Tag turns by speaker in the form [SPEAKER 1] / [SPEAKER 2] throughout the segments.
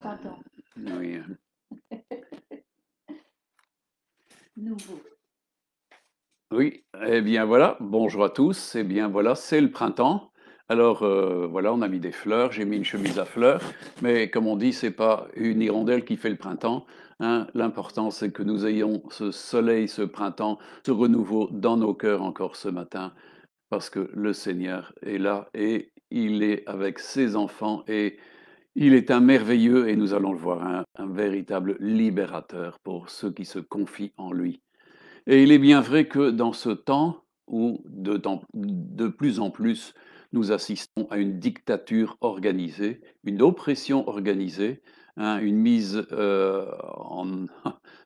[SPEAKER 1] Printemps,
[SPEAKER 2] Oui.
[SPEAKER 1] nouveau.
[SPEAKER 2] Oui, eh bien voilà, bonjour à tous. Eh bien voilà, c'est le printemps. Alors voilà, on a mis des fleurs, j'ai mis une chemise à fleurs, mais comme on dit, c'est pas une hirondelle qui fait le printemps, hein. L'important, c'est que nous ayons ce soleil, ce printemps, ce renouveau dans nos cœurs encore ce matin, parce que le Seigneur est là et il est avec ses enfants et il est un merveilleux, et nous allons le voir, un véritable libérateur pour ceux qui se confient en lui. Et il est bien vrai que dans ce temps où de plus en plus nous assistons à une dictature organisée, une oppression organisée, hein, une mise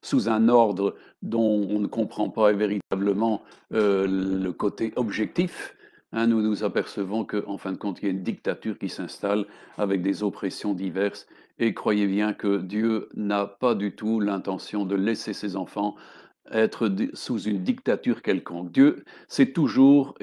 [SPEAKER 2] sous un ordre dont on ne comprend pas véritablement le côté objectif, hein, nous nous apercevons qu'en fin de compte, il y a une dictature qui s'installe avec des oppressions diverses. Et croyez bien que Dieu n'a pas du tout l'intention de laisser ses enfants être sous une dictature quelconque. Dieu s'est toujours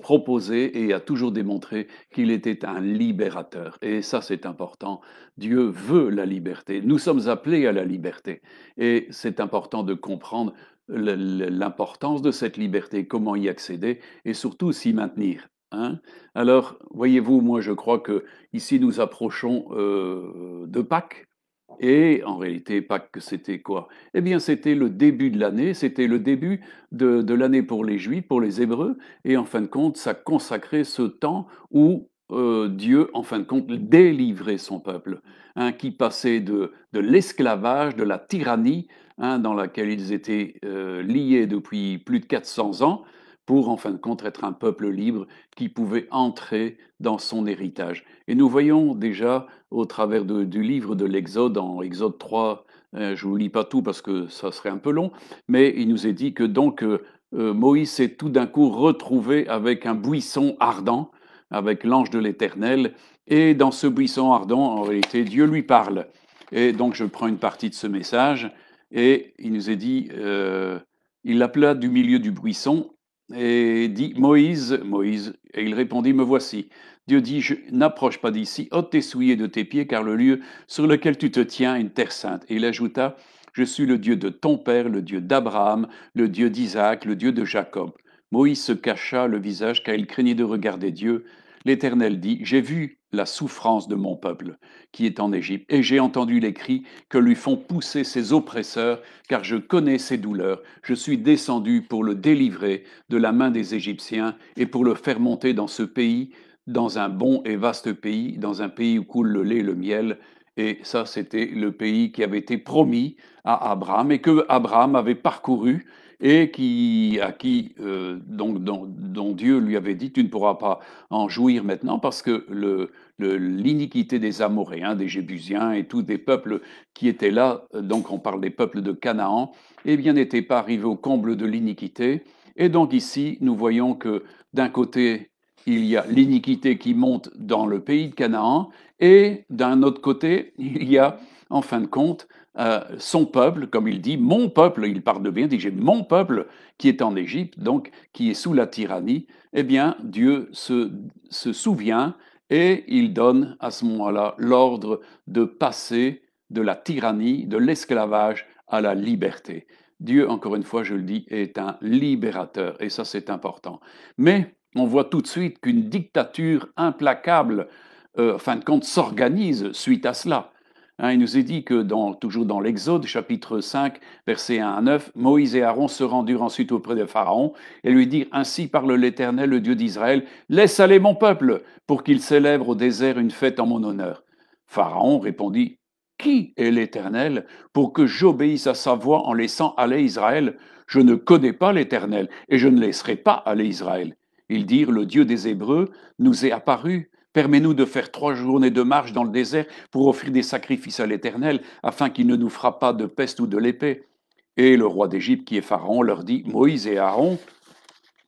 [SPEAKER 2] proposé et a toujours démontré qu'il était un libérateur. Et ça, c'est important. Dieu veut la liberté. Nous sommes appelés à la liberté. Et c'est important de comprendre l'importance de cette liberté, comment y accéder et surtout s'y maintenir. Hein. Alors, voyez-vous, moi je crois que ici nous approchons de Pâques. Et en réalité, Pâques, c'était quoi? Eh bien, c'était le début de l'année, c'était le début de l'année pour les Juifs, pour les Hébreux, et en fin de compte, ça consacrait ce temps où Dieu, en fin de compte, délivrait son peuple, hein, qui passait de l'esclavage, de la tyrannie, hein, dans laquelle ils étaient liés depuis plus de 400 ans, pour en fin de compte être un peuple libre qui pouvait entrer dans son héritage. Et nous voyons déjà au travers du livre de l'Exode, en Exode 3, je ne vous lis pas tout parce que ça serait un peu long, mais il nous est dit que donc Moïse s'est tout d'un coup retrouvé avec un buisson ardent, avec l'ange de l'Éternel, et dans ce buisson ardent, en réalité, Dieu lui parle. Et donc je prends une partie de ce message, et il nous est dit, il l'appela du milieu du buisson, et dit, Moïse, Moïse, et il répondit, me voici. Dieu dit, n'approche pas d'ici, ôte tes souliers de tes pieds, car le lieu sur lequel tu te tiens est une terre sainte. Et il ajouta, je suis le Dieu de ton père, le Dieu d'Abraham, le Dieu d'Isaac, le Dieu de Jacob. Moïse se cacha le visage, car il craignait de regarder Dieu. L'Éternel dit, j'ai vu la souffrance de mon peuple qui est en Égypte, et j'ai entendu les cris que lui font pousser ses oppresseurs, car je connais ses douleurs. Je suis descendu pour le délivrer de la main des Égyptiens et pour le faire monter dans ce pays, dans un bon et vaste pays, dans un pays où coule le lait et le miel. Et ça, c'était le pays qui avait été promis à Abraham et que Abraham avait parcouru et dont Dieu lui avait dit, tu ne pourras pas en jouir maintenant parce que l'iniquité des Amoréens, des Jébusiens et tous des peuples qui étaient là, donc on parle des peuples de Canaan, eh bien n'étaient pas arrivés au comble de l'iniquité. Et donc ici, nous voyons que d'un côté, il y a l'iniquité qui monte dans le pays de Canaan, et d'un autre côté, il y a, en fin de compte, son peuple, comme il dit, mon peuple, il parle de bien, il dit, j'ai mon peuple qui est en Égypte, donc qui est sous la tyrannie. Eh bien, Dieu se souvient et il donne à ce moment-là l'ordre de passer de la tyrannie, de l'esclavage à la liberté. Dieu, encore une fois, je le dis, est un libérateur, et ça c'est important. Mais on voit tout de suite qu'une dictature implacable, en fin de compte, s'organise suite à cela. Hein, il nous est dit que toujours dans l'Exode, chapitre 5, versets 1 à 9, Moïse et Aaron se rendirent ensuite auprès de Pharaon et lui dirent, ainsi parle l'Éternel, le Dieu d'Israël, laisse aller mon peuple pour qu'il célèbre au désert une fête en mon honneur. Pharaon répondit, qui est l'Éternel pour que j'obéisse à sa voix en laissant aller Israël? Je ne connais pas l'Éternel et je ne laisserai pas aller Israël. Ils dirent, le Dieu des Hébreux nous est apparu. Permets-nous de faire 3 journées de marche dans le désert pour offrir des sacrifices à l'Éternel, afin qu'il ne nous frappe pas de peste ou de l'épée. Et le roi d'Égypte, qui est Pharaon, leur dit, Moïse et Aaron,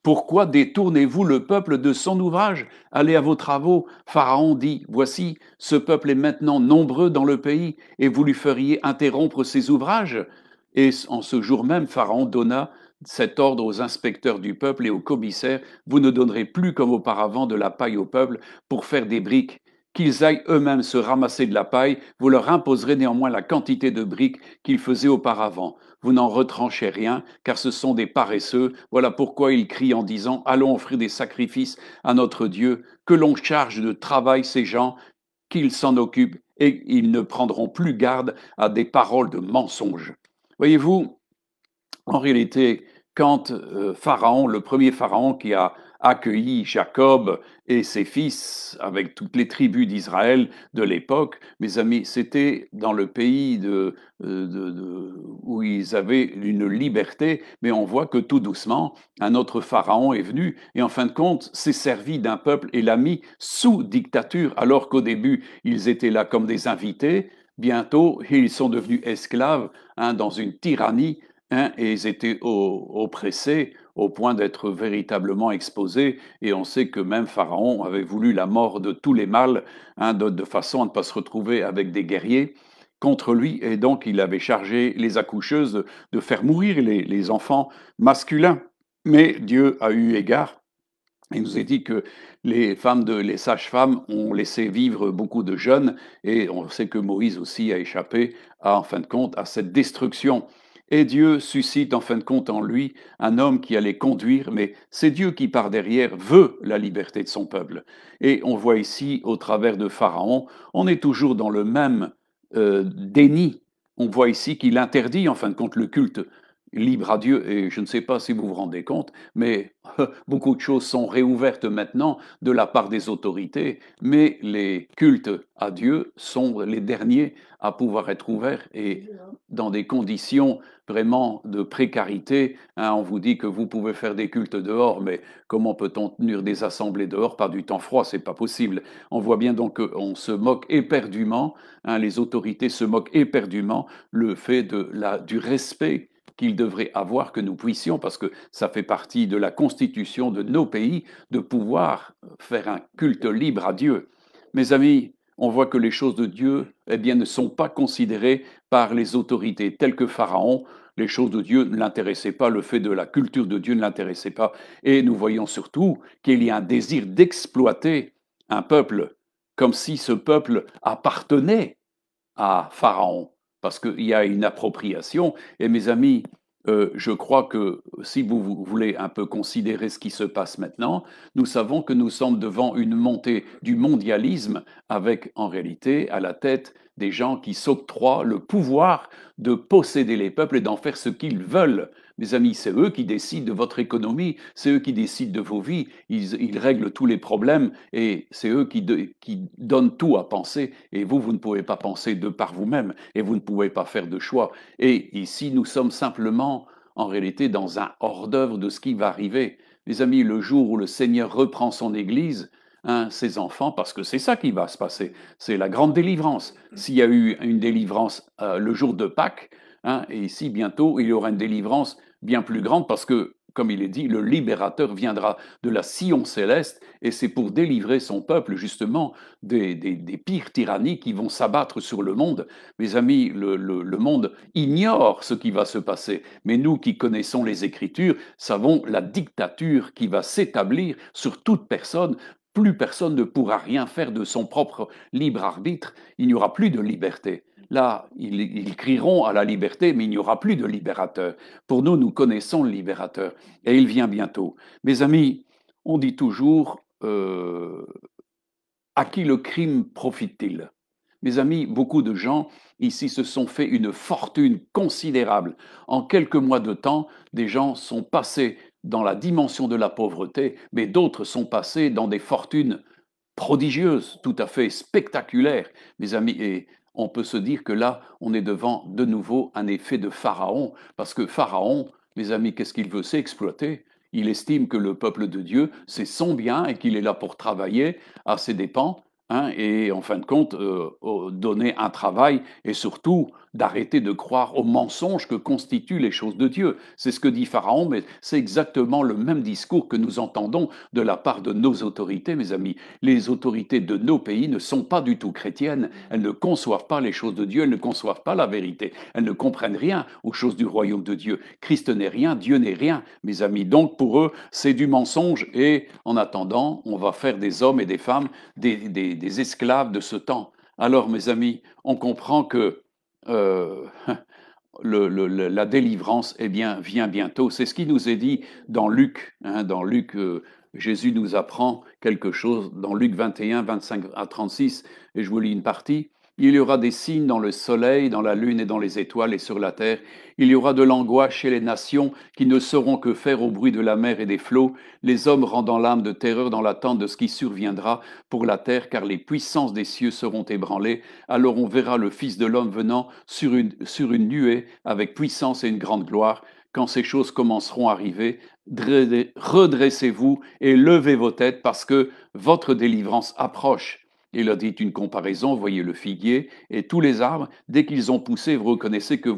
[SPEAKER 2] pourquoi détournez-vous le peuple de son ouvrage? Allez à vos travaux. Pharaon dit, voici, ce peuple est maintenant nombreux dans le pays, et vous lui feriez interrompre ses ouvrages. Et en ce jour même, Pharaon donna cet ordre aux inspecteurs du peuple et aux commissaires, vous ne donnerez plus comme auparavant de la paille au peuple pour faire des briques qu'ils aillent eux-mêmes se ramasser de la paille, vous leur imposerez néanmoins la quantité de briques qu'ils faisaient auparavant. Vous n'en retranchez rien, car ce sont des paresseux. Voilà pourquoi ils crient en disant, allons offrir des sacrifices à notre Dieu, que l'on charge de travail ces gens, qu'ils s'en occupent, et ils ne prendront plus garde à des paroles de mensonges. Voyez-vous, en réalité, quand Pharaon, le premier Pharaon qui a accueilli Jacob et ses fils avec toutes les tribus d'Israël de l'époque, mes amis, c'était dans le pays où ils avaient une liberté, mais on voit que tout doucement, un autre Pharaon est venu et en fin de compte s'est servi d'un peuple et l'a mis sous dictature, alors qu'au début, ils étaient là comme des invités. Bientôt, ils sont devenus esclaves dans une tyrannie et ils étaient oppressés au point d'être véritablement exposés. Et on sait que même Pharaon avait voulu la mort de tous les mâles, de façon à ne pas se retrouver avec des guerriers contre lui. Et donc, il avait chargé les accoucheuses de faire mourir les enfants masculins. Mais Dieu a eu égard. Il nous a dit que les sages-femmes ont laissé vivre beaucoup de jeunes et on sait que Moïse aussi a échappé, en fin de compte, à cette destruction. Et Dieu suscite en fin de compte en lui un homme qui allait conduire, mais c'est Dieu qui par derrière veut la liberté de son peuple. Et on voit ici, au travers de Pharaon, on est toujours dans le même déni. On voit ici qu'il interdit en fin de compte le culte libre à Dieu, et je ne sais pas si vous vous rendez compte, mais beaucoup de choses sont réouvertes maintenant de la part des autorités, mais les cultes à Dieu sont les derniers à pouvoir être ouverts et dans des conditions vraiment de précarité. On vous dit que vous pouvez faire des cultes dehors, mais comment peut-on tenir des assemblées dehors par du temps froid? C'est pas possible. On voit bien donc qu'on se moque éperdument, les autorités se moquent éperdument le fait du respect qu'il devrait avoir, que nous puissions, parce que ça fait partie de la constitution de nos pays, de pouvoir faire un culte libre à Dieu. Mes amis, on voit que les choses de Dieu, eh bien, ne sont pas considérées par les autorités telles que Pharaon. Les choses de Dieu ne l'intéressaient pas, le fait de la culture de Dieu ne l'intéressait pas. Et nous voyons surtout qu'il y a un désir d'exploiter un peuple, comme si ce peuple appartenait à Pharaon, parce qu'il y a une appropriation. Et mes amis, je crois que si vous voulez un peu considérer ce qui se passe maintenant, nous savons que nous sommes devant une montée du mondialisme avec en réalité à la tête des gens qui s'octroient le pouvoir de posséder les peuples et d'en faire ce qu'ils veulent. Mes amis, c'est eux qui décident de votre économie, c'est eux qui décident de vos vies, ils règlent tous les problèmes et c'est eux qui donnent tout à penser et vous ne pouvez pas penser de par vous-même et vous ne pouvez pas faire de choix. Et ici, nous sommes simplement en réalité dans un hors-d'œuvre de ce qui va arriver. Mes amis, le jour où le Seigneur reprend son Église, ses enfants, parce que c'est ça qui va se passer, c'est la grande délivrance. S'il y a eu une délivrance le jour de Pâques, et ici bientôt il y aura une délivrance bien plus grande parce que, comme il est dit, le libérateur viendra de la Sion céleste et c'est pour délivrer son peuple justement des pires tyrannies qui vont s'abattre sur le monde. Mes amis, le monde ignore ce qui va se passer, mais nous qui connaissons les Écritures savons la dictature qui va s'établir sur toute personne. Plus personne ne pourra rien faire de son propre libre arbitre, il n'y aura plus de liberté. Là, ils crieront à la liberté, mais il n'y aura plus de libérateur. Pour nous, nous connaissons le libérateur, et il vient bientôt. Mes amis, on dit toujours, à qui le crime profite-t-il? Mes amis, beaucoup de gens ici se sont fait une fortune considérable. En quelques mois de temps, des gens sont passés dans la dimension de la pauvreté, mais d'autres sont passés dans des fortunes prodigieuses, tout à fait spectaculaires, mes amis. Et on peut se dire que là, on est devant de nouveau un effet de Pharaon, parce que Pharaon, mes amis, qu'est-ce qu'il veut? C'est exploiter. Il estime que le peuple de Dieu, c'est son bien et qu'il est là pour travailler à ses dépens, et en fin de compte, donner un travail et surtout d'arrêter de croire aux mensonges que constituent les choses de Dieu. C'est ce que dit Pharaon, mais c'est exactement le même discours que nous entendons de la part de nos autorités, mes amis. Les autorités de nos pays ne sont pas du tout chrétiennes, elles ne conçoivent pas les choses de Dieu, elles ne conçoivent pas la vérité, elles ne comprennent rien aux choses du royaume de Dieu. Christ n'est rien, Dieu n'est rien, mes amis. Donc pour eux, c'est du mensonge et en attendant, on va faire des hommes et des femmes des des esclaves de ce temps. Alors, mes amis, on comprend que euh, la délivrance vient bientôt. C'est ce qui nous est dit dans Luc. Hein, dans Luc, Jésus nous apprend quelque chose dans Luc 21, 25 à 36, et je vous lis une partie. Il y aura des signes dans le soleil, dans la lune et dans les étoiles et sur la terre. Il y aura de l'angoisse chez les nations qui ne sauront que faire au bruit de la mer et des flots, les hommes rendant l'âme de terreur dans l'attente de ce qui surviendra pour la terre, car les puissances des cieux seront ébranlées. Alors on verra le Fils de l'homme venant sur une nuée avec puissance et une grande gloire. Quand ces choses commenceront à arriver, redressez-vous et levez vos têtes parce que votre délivrance approche. Il a dit une comparaison, voyez le figuier et tous les arbres, dès qu'ils ont poussé, vous reconnaissez que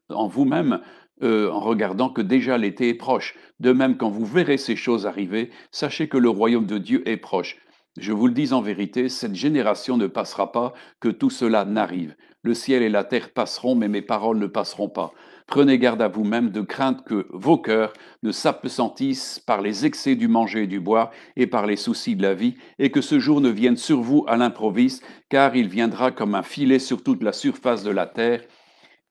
[SPEAKER 2] en vous-même, en regardant que déjà l'été est proche. De même, quand vous verrez ces choses arriver, sachez que le royaume de Dieu est proche. Je vous le dis en vérité, cette génération ne passera pas que tout cela n'arrive. Le ciel et la terre passeront, mais mes paroles ne passeront pas. Prenez garde à vous-même de crainte que vos cœurs ne s'appesantissent par les excès du manger et du boire et par les soucis de la vie, et que ce jour ne vienne sur vous à l'improviste, car il viendra comme un filet sur toute la surface de la terre.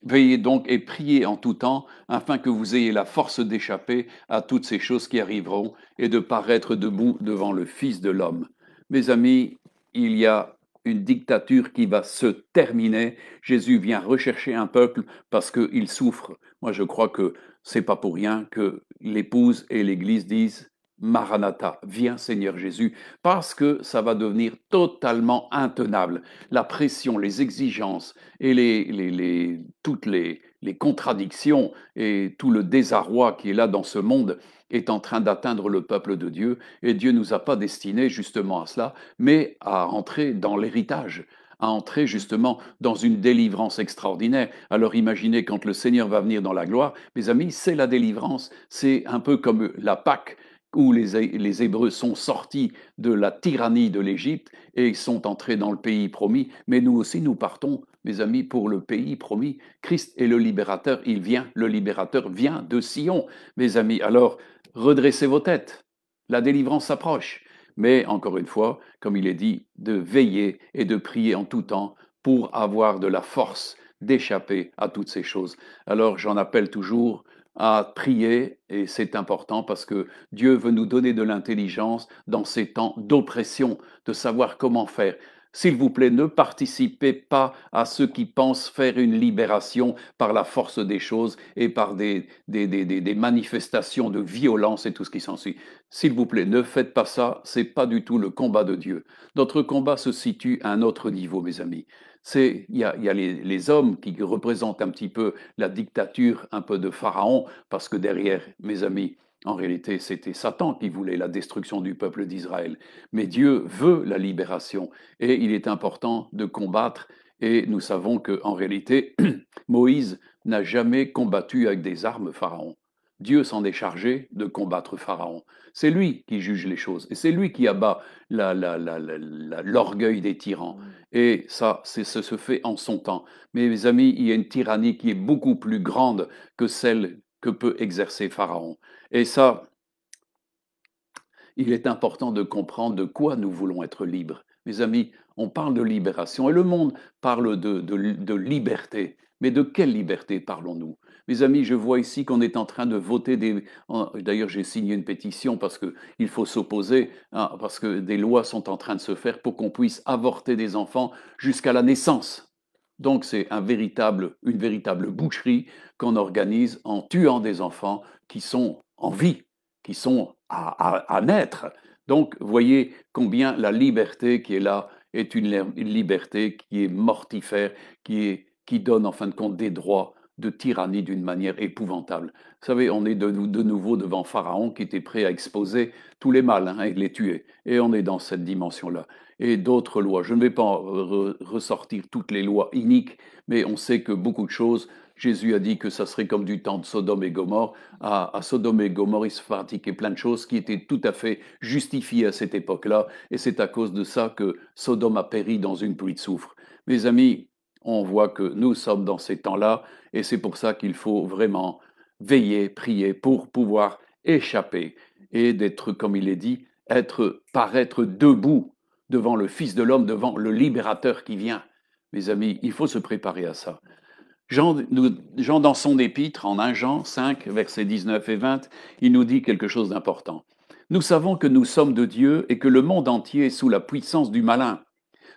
[SPEAKER 2] Veillez donc et priez en tout temps, afin que vous ayez la force d'échapper à toutes ces choses qui arriveront et de paraître debout devant le Fils de l'homme. Mes amis, il y a une dictature qui va se terminer. Jésus vient rechercher un peuple parce qu'il souffre. Moi, je crois que c'est pas pour rien que l'épouse et l'Église disent Maranatha, viens Seigneur Jésus, parce que ça va devenir totalement intenable. La pression, les exigences et toutes les contradictions et tout le désarroi qui est là dans ce monde est en train d'atteindre le peuple de Dieu. Et Dieu ne nous a pas destinés justement à cela, mais à entrer dans l'héritage, à entrer justement dans une délivrance extraordinaire. Alors imaginez quand le Seigneur va venir dans la gloire, mes amis, c'est la délivrance, c'est un peu comme la Pâque où les Hébreux sont sortis de la tyrannie de l'Égypte et sont entrés dans le pays promis. Mais nous aussi, nous partons, mes amis, pour le pays promis. Christ est le libérateur, le libérateur vient de Sion, mes amis. Alors, redressez vos têtes, la délivrance s'approche. Mais encore une fois, comme il est dit, de veiller et de prier en tout temps pour avoir de la force d'échapper à toutes ces choses. Alors j'en appelle toujours à prier, et c'est important parce que Dieu veut nous donner de l'intelligence dans ces temps d'oppression, de savoir comment faire. S'il vous plaît, ne participez pas à ceux qui pensent faire une libération par la force des choses et par des manifestations de violence et tout ce qui s'ensuit. S'il vous plaît, ne faites pas ça, c'est pas du tout le combat de Dieu. Notre combat se situe à un autre niveau, mes amis. Il y a les hommes qui représentent un petit peu la dictature un peu de Pharaon, parce que derrière, mes amis, en réalité, c'était Satan qui voulait la destruction du peuple d'Israël. Mais Dieu veut la libération et il est important de combattre. Et nous savons qu'en réalité, Moïse n'a jamais combattu avec des armes Pharaon. Dieu s'en est chargé de combattre Pharaon. C'est lui qui juge les choses et c'est lui qui abat l'orgueil des tyrans. Et ça se fait en son temps. Mais mes amis, il y a une tyrannie qui est beaucoup plus grande que celle que peut exercer Pharaon. Et ça, il est important de comprendre de quoi nous voulons être libres. Mes amis, on parle de libération et le monde parle de liberté. Mais de quelle liberté parlons-nous? Mes amis, je vois ici qu'on est en train de voter des... D'ailleurs, j'ai signé une pétition parce qu'il faut s'opposer, hein, parce que des lois sont en train de se faire pour qu'on puisse avorter des enfants jusqu'à la naissance. Donc c'est une véritable boucherie qu'on organise en tuant des enfants qui sont en vie, qui sont à naître. Donc voyez combien la liberté qui est là est une liberté qui est mortifère, qui donne en fin de compte des droits de tyrannie d'une manière épouvantable. Vous savez, on est de nouveau devant Pharaon qui était prêt à exposer tous les mâles hein, et les tuer. Et on est dans cette dimension-là. Et d'autres lois. Je ne vais pas ressortir toutes les lois iniques, mais on sait que beaucoup de choses, Jésus a dit que ça serait comme du temps de Sodome et Gomorre. À Sodome et Gomorre, il se pratiquait plein de choses qui étaient tout à fait justifiées à cette époque-là. Et c'est à cause de ça que Sodome a péri dans une pluie de soufre. Mes amis, on voit que nous sommes dans ces temps-là et c'est pour ça qu'il faut vraiment veiller, prier pour pouvoir échapper et d'être, comme il est dit, paraître debout devant le Fils de l'homme, devant le libérateur qui vient. Mes amis, il faut se préparer à ça. Jean, dans son épître, en 1 Jean 5, versets 19 et 20, il nous dit quelque chose d'important. Nous savons que nous sommes de Dieu et que le monde entier est sous la puissance du malin.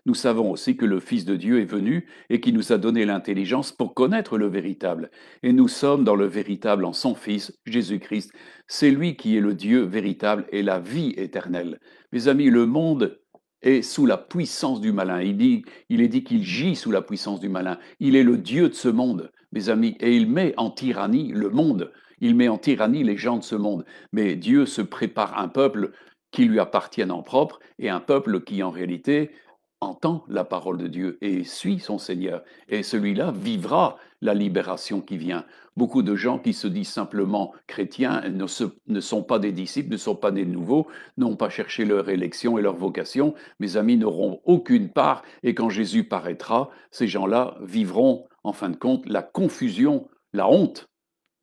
[SPEAKER 2] Nous savons aussi que le Fils de Dieu est venu et qui nous a donné l'intelligence pour connaître le véritable. Et nous sommes dans le véritable en son Fils, Jésus-Christ. C'est lui qui est le Dieu véritable et la vie éternelle. Mes amis, le monde est sous la puissance du malin. Il est dit qu'il gît sous la puissance du malin. Il est le Dieu de ce monde, mes amis, et il met en tyrannie le monde. Il met en tyrannie les gens de ce monde. Mais Dieu se prépare un peuple qui lui appartienne en propre et un peuple qui, en réalité, entend la parole de Dieu et suit son Seigneur. Et celui-là vivra la libération qui vient. Beaucoup de gens qui se disent simplement chrétiens ne sont pas des disciples, ne sont pas des nouveaux, n'ont pas cherché leur élection et leur vocation. Mes amis n'auront aucune part. Et quand Jésus paraîtra, ces gens-là vivront, en fin de compte, la confusion, la honte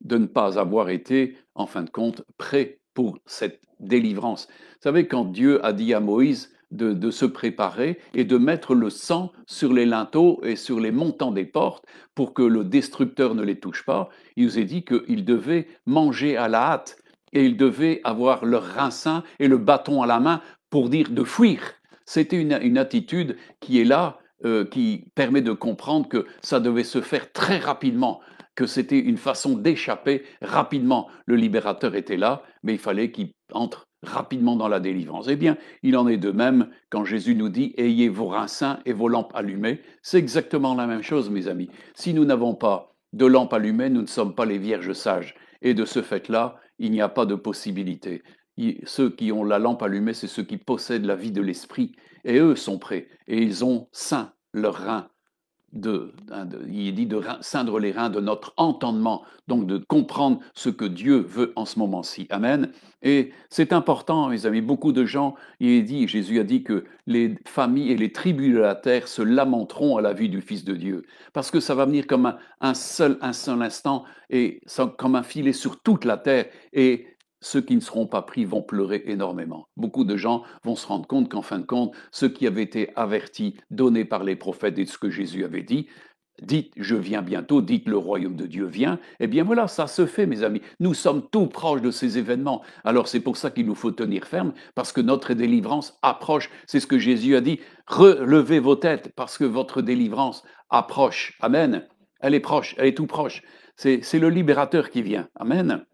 [SPEAKER 2] de ne pas avoir été, en fin de compte, prêt pour cette délivrance. Vous savez, quand Dieu a dit à Moïse de se préparer et de mettre le sang sur les linteaux et sur les montants des portes pour que le destructeur ne les touche pas, il nous a dit qu'ils devaient manger à la hâte et ils devaient avoir leur raincin et le bâton à la main pour dire de fuir. C'était une attitude qui est là, qui permet de comprendre que ça devait se faire très rapidement, que c'était une façon d'échapper rapidement. Le libérateur était là, mais il fallait qu'il entre rapidement dans la délivrance. Eh bien, il en est de même quand Jésus nous dit « Ayez vos reins sains et vos lampes allumées ». C'est exactement la même chose, mes amis. Si nous n'avons pas de lampes allumées, nous ne sommes pas les vierges sages. Et de ce fait-là, il n'y a pas de possibilité. Ceux qui ont la lampe allumée, c'est ceux qui possèdent la vie de l'esprit. Et eux sont prêts. Et ils ont saint leurs reins. Il est dit de ceindre les reins de notre entendement, donc de comprendre ce que Dieu veut en ce moment-ci. Amen. Et c'est important, mes amis, beaucoup de gens, Jésus a dit que les familles et les tribus de la terre se lamenteront à la vue du Fils de Dieu, parce que ça va venir comme un seul instant, et comme un filet sur toute la terre, et ceux qui ne seront pas pris vont pleurer énormément. Beaucoup de gens vont se rendre compte qu'en fin de compte, ce qui avait été averti, donné par les prophètes et ce que Jésus avait dit, dites je viens bientôt, dites le royaume de Dieu vient, eh bien voilà, ça se fait mes amis. Nous sommes tout proches de ces événements. Alors c'est pour ça qu'il nous faut tenir ferme, parce que notre délivrance approche. C'est ce que Jésus a dit, relevez vos têtes, parce que votre délivrance approche. Amen. Elle est proche, elle est tout proche. C'est le libérateur qui vient. Amen.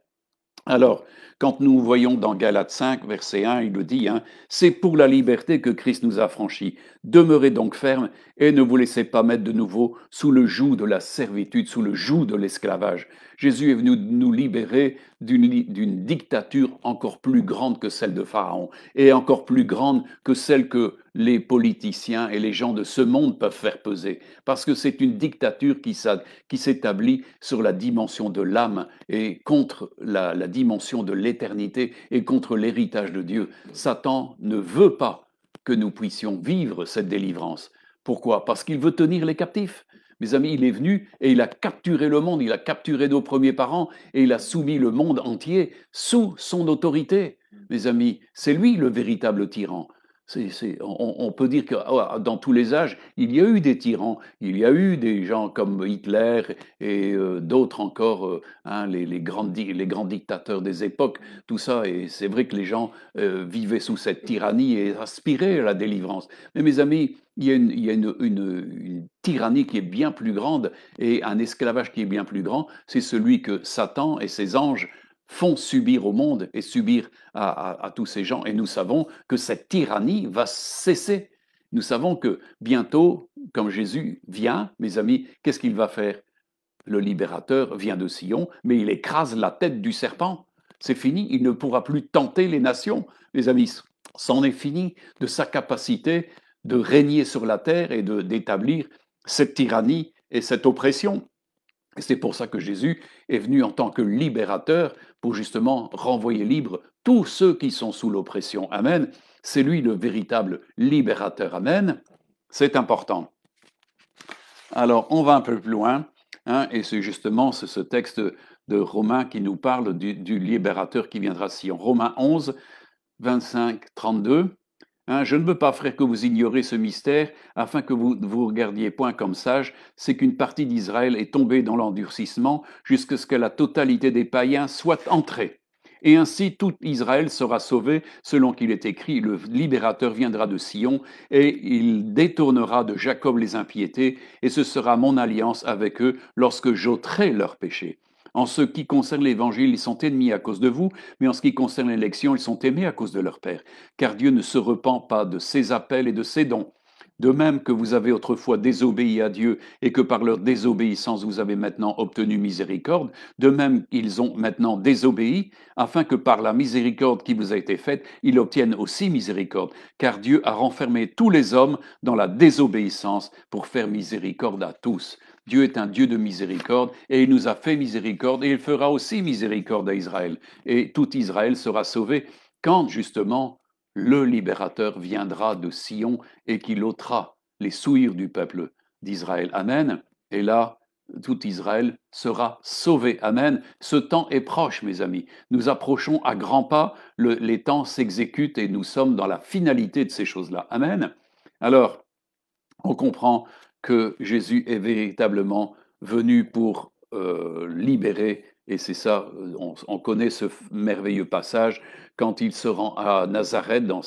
[SPEAKER 2] Alors, quand nous voyons dans Galates 5, verset 1, il le dit, c'est pour la liberté que Christ nous a franchis. Demeurez donc fermes et ne vous laissez pas mettre de nouveau sous le joug de la servitude, sous le joug de l'esclavage. Jésus est venu nous libérer d'une dictature encore plus grande que celle de Pharaon et encore plus grande que celle que les politiciens et les gens de ce monde peuvent faire peser. Parce que c'est une dictature qui s'établit sur la dimension de l'âme et contre la dimension de l'éternité et contre l'héritage de Dieu. Satan ne veut pas que nous puissions vivre cette délivrance. Pourquoi? Parce qu'il veut tenir les captifs. Mes amis, il est venu et il a capturé le monde, il a capturé nos premiers parents et il a soumis le monde entier sous son autorité. Mes amis, c'est lui le véritable tyran. On peut dire que dans tous les âges, il y a eu des tyrans, il y a eu des gens comme Hitler et d'autres encore, les grands dictateurs des époques, tout ça, et c'est vrai que les gens vivaient sous cette tyrannie et aspiraient à la délivrance. Mais mes amis, il y a une tyrannie qui est bien plus grande et un esclavage qui est bien plus grand, c'est celui que Satan et ses anges font subir au monde et subir à tous ces gens. Et nous savons que cette tyrannie va cesser. Nous savons que bientôt, comme Jésus vient, mes amis, qu'est-ce qu'il va faire? Le libérateur vient de Sion, mais il écrase la tête du serpent. C'est fini, il ne pourra plus tenter les nations. Mes amis, c'en est fini de sa capacité de régner sur la terre et d'établir cette tyrannie et cette oppression. Et c'est pour ça que Jésus est venu en tant que libérateur pour justement renvoyer libre tous ceux qui sont sous l'oppression. Amen. C'est lui le véritable libérateur. Amen. C'est important. Alors, on va un peu plus loin, et c'est justement ce texte de Romains qui nous parle du libérateur qui viendra à Sion. Romains 11, 25, 32. Hein, je ne veux pas, frère, que vous ignoriez ce mystère, afin que vous ne vous regardiez point comme sages, c'est qu'une partie d'Israël est tombée dans l'endurcissement jusqu'à ce que la totalité des païens soit entrée. Et ainsi tout Israël sera sauvé, selon qu'il est écrit, le libérateur viendra de Sion, et il détournera de Jacob les impiétés, et ce sera mon alliance avec eux lorsque j'ôterai leurs péchés. En ce qui concerne l'Évangile, ils sont ennemis à cause de vous, mais en ce qui concerne l'élection, ils sont aimés à cause de leur Père, car Dieu ne se repent pas de ses appels et de ses dons. De même que vous avez autrefois désobéi à Dieu et que par leur désobéissance vous avez maintenant obtenu miséricorde, de même ils ont maintenant désobéi, afin que par la miséricorde qui vous a été faite, ils obtiennent aussi miséricorde, car Dieu a renfermé tous les hommes dans la désobéissance pour faire miséricorde à tous. Dieu est un Dieu de miséricorde et il nous a fait miséricorde et il fera aussi miséricorde à Israël. Et tout Israël sera sauvé quand justement le libérateur viendra de Sion et qu'il ôtera les souillures du peuple d'Israël. Amen. Et là, tout Israël sera sauvé. Amen. Ce temps est proche, mes amis. Nous approchons à grands pas, les temps s'exécutent et nous sommes dans la finalité de ces choses-là. Amen. Alors, on comprend que Jésus est véritablement venu pour libérer, et c'est ça, on connaît ce merveilleux passage quand il se rend à Nazareth, dans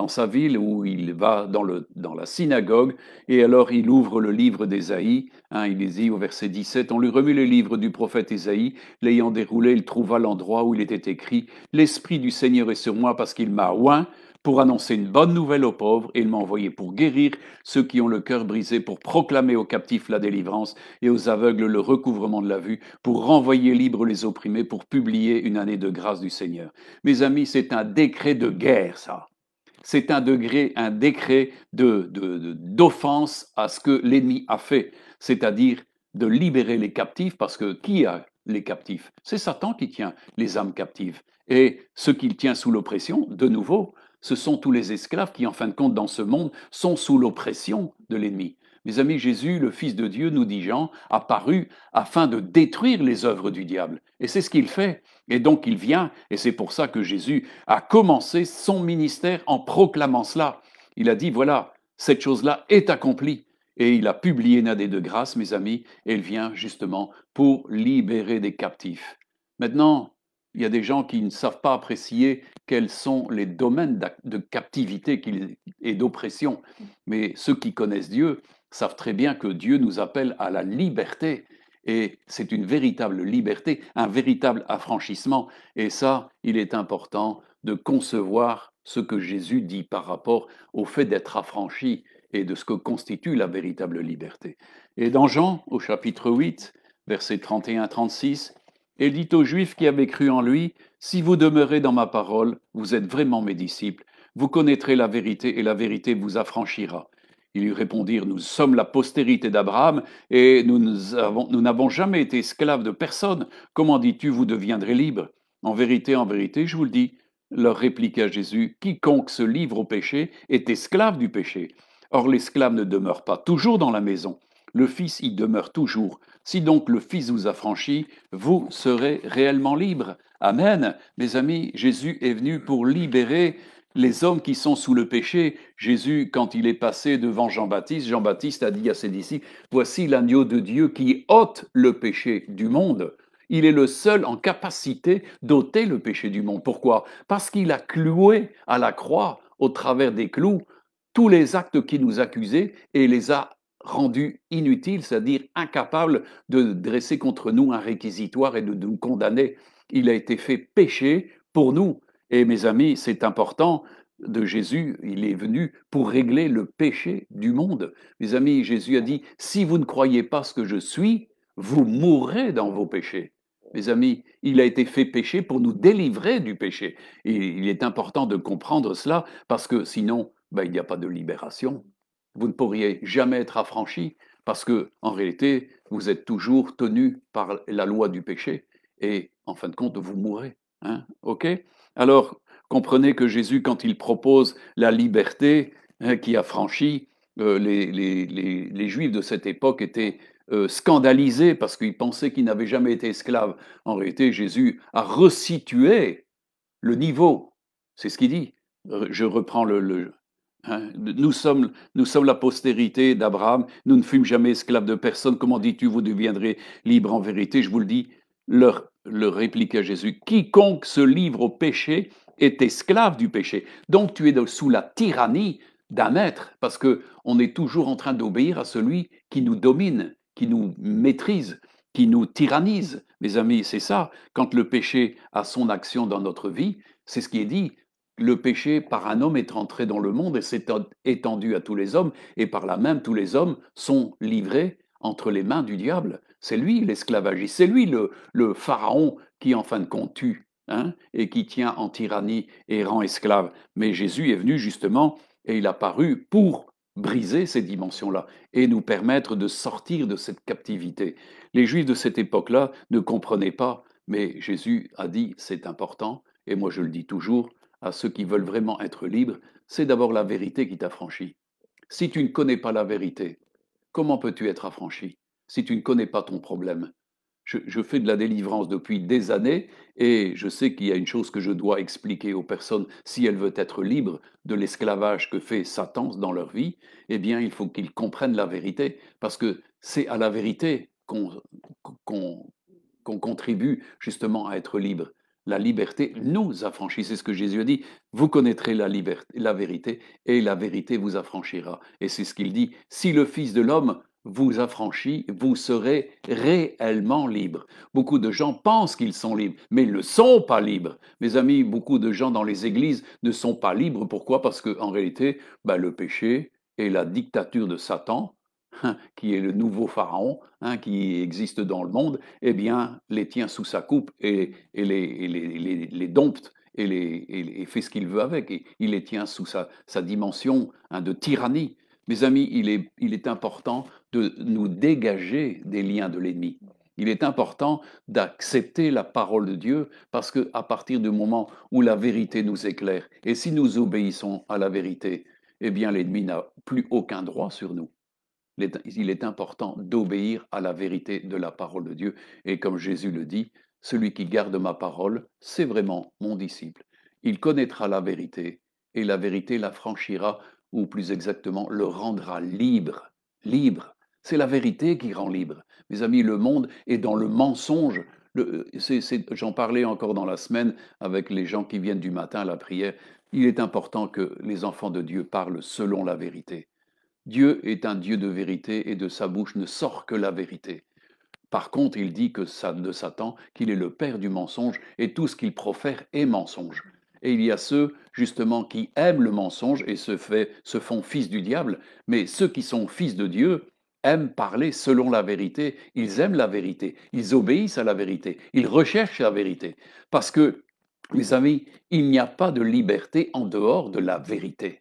[SPEAKER 2] sa ville, où il va dans la synagogue, et alors il ouvre le livre d'Ésaïe, hein, il dit au verset 17, on lui remit le livre du prophète Ésaïe, l'ayant déroulé, il trouva l'endroit où il était écrit, l'Esprit du Seigneur est sur moi parce qu'il m'a oint pour annoncer une bonne nouvelle aux pauvres, et il m'a envoyé pour guérir ceux qui ont le cœur brisé, pour proclamer aux captifs la délivrance et aux aveugles le recouvrement de la vue, pour renvoyer libres les opprimés, pour publier une année de grâce du Seigneur. Mes amis, c'est un décret de guerre, ça. C'est un décret d'offense à ce que l'ennemi a fait, c'est-à-dire de libérer les captifs, parce que qui a les captifs? C'est Satan qui tient les âmes captives. Et ce qu'il tient sous l'oppression, de nouveau, ce sont tous les esclaves qui, en fin de compte, dans ce monde, sont sous l'oppression de l'ennemi. Mes amis, Jésus, le Fils de Dieu, nous dit Jean, a paru afin de détruire les œuvres du diable. Et c'est ce qu'il fait. Et donc il vient, et c'est pour ça que Jésus a commencé son ministère en proclamant cela. Il a dit, voilà, cette chose-là est accomplie. Et il a publié une année de grâce, mes amis, et il vient justement pour libérer des captifs. Maintenant, il y a des gens qui ne savent pas apprécier quels sont les domaines de captivité et d'oppression. Mais ceux qui connaissent Dieu savent très bien que Dieu nous appelle à la liberté. Et c'est une véritable liberté, un véritable affranchissement. Et ça, il est important de concevoir ce que Jésus dit par rapport au fait d'être affranchi et de ce que constitue la véritable liberté. Et dans Jean, au chapitre 8, versets 31-36, il dit aux Juifs qui avaient cru en lui, si vous demeurez dans ma parole, vous êtes vraiment mes disciples, vous connaîtrez la vérité et la vérité vous affranchira. Ils lui répondirent, nous sommes la postérité d'Abraham et nous n'avons jamais été esclaves de personne. Comment dis-tu, vous deviendrez libres? En vérité, je vous le dis, leur répliqua Jésus, quiconque se livre au péché est esclave du péché. Or l'esclave ne demeure pas toujours dans la maison, le Fils y demeure toujours. Si donc le Fils vous affranchit, vous serez réellement libres. Amen. Mes amis, Jésus est venu pour libérer les hommes qui sont sous le péché. Jésus, quand il est passé devant Jean-Baptiste, Jean-Baptiste a dit à ses disciples, voici l'agneau de Dieu qui ôte le péché du monde. Il est le seul en capacité d'ôter le péché du monde. Pourquoi? Parce qu'il a cloué à la croix, au travers des clous, tous les actes qui nous accusaient et les a rendus inutiles, c'est-à-dire incapables de dresser contre nous un réquisitoire et de nous condamner. Il a été fait péché pour nous. Et mes amis, c'est important de Jésus, il est venu pour régler le péché du monde. Mes amis, Jésus a dit, si vous ne croyez pas ce que je suis, vous mourrez dans vos péchés. Mes amis, il a été fait péché pour nous délivrer du péché. Et il est important de comprendre cela parce que sinon, il n'y a pas de libération. Vous ne pourriez jamais être affranchi parce que, en réalité, vous êtes toujours tenu par la loi du péché et, en fin de compte, vous mourrez. Hein? OK? Alors, comprenez que Jésus, quand il propose la liberté qui affranchit, les Juifs de cette époque étaient scandalisés parce qu'ils pensaient qu'ils n'avaient jamais été esclaves. En réalité, Jésus a resitué le niveau. C'est ce qu'il dit. Je reprends Hein, nous sommes la postérité d'Abraham, nous ne fûmes jamais esclaves de personne. Comment dis-tu, vous deviendrez libres en vérité? Je vous le dis, leur répliqua Jésus, quiconque se livre au péché est esclave du péché. Donc tu es sous la tyrannie d'un maître, parce que on est toujours en train d'obéir à celui qui nous domine, qui nous maîtrise, qui nous tyrannise. Mes amis, c'est ça. Quand le péché a son action dans notre vie, c'est ce qui est dit. Le péché par un homme est entré dans le monde et s'est étendu à tous les hommes, et par là même tous les hommes sont livrés entre les mains du diable. C'est lui l'esclavagiste, c'est lui le pharaon qui en fin de compte tue, hein, et qui tient en tyrannie et rend esclave. Mais Jésus est venu justement et il a paru pour briser ces dimensions-là et nous permettre de sortir de cette captivité. Les Juifs de cette époque-là ne comprenaient pas, mais Jésus a dit c'est important, et moi je le dis toujours, à ceux qui veulent vraiment être libres, c'est d'abord la vérité qui t'affranchit. Si tu ne connais pas la vérité, comment peux-tu être affranchi si tu ne connais pas ton problème? Je fais de la délivrance depuis des années et je sais qu'il y a une chose que je dois expliquer aux personnes si elles veulent être libres de l'esclavage que fait Satan dans leur vie. Eh bien, il faut qu'ils comprennent la vérité parce que c'est à la vérité qu'on qu'on contribue justement à être libre. La liberté nous affranchit, c'est ce que Jésus a dit. Vous connaîtrez la liberté, la vérité, et la vérité vous affranchira. Et c'est ce qu'il dit. Si le Fils de l'homme vous affranchit, vous serez réellement libre. Beaucoup de gens pensent qu'ils sont libres, mais ils ne sont pas libres. Mes amis, beaucoup de gens dans les églises ne sont pas libres. Pourquoi? Parce qu'en réalité, le péché et la dictature de Satan, qui est le nouveau pharaon, qui existe dans le monde, eh bien, les tient sous sa coupe et les dompte et fait ce qu'il veut avec. Et il les tient sous sa dimension de tyrannie. Mes amis, il est important de nous dégager des liens de l'ennemi. Il est important d'accepter la parole de Dieu parce qu'à partir du moment où la vérité nous éclaire, et si nous obéissons à la vérité, eh bien l'ennemi n'a plus aucun droit sur nous. Il est important d'obéir à la vérité de la parole de Dieu. Et comme Jésus le dit, celui qui garde ma parole, c'est vraiment mon disciple. Il connaîtra la vérité et la vérité l'affranchira, ou plus exactement, le rendra libre. Libre. C'est la vérité qui rend libre. Mes amis, le monde est dans le mensonge. J'en parlais encore dans la semaine avec les gens qui viennent du matin à la prière. Il est important que les enfants de Dieu parlent selon la vérité. Dieu est un Dieu de vérité et de sa bouche ne sort que la vérité. Par contre, il dit que de Satan qu'il est le père du mensonge et tout ce qu'il profère est mensonge. Et il y a ceux, justement, qui aiment le mensonge et se font fils du diable, mais ceux qui sont fils de Dieu aiment parler selon la vérité, ils aiment la vérité, ils obéissent à la vérité, ils recherchent la vérité. Parce que, mes amis, il n'y a pas de liberté en dehors de la vérité.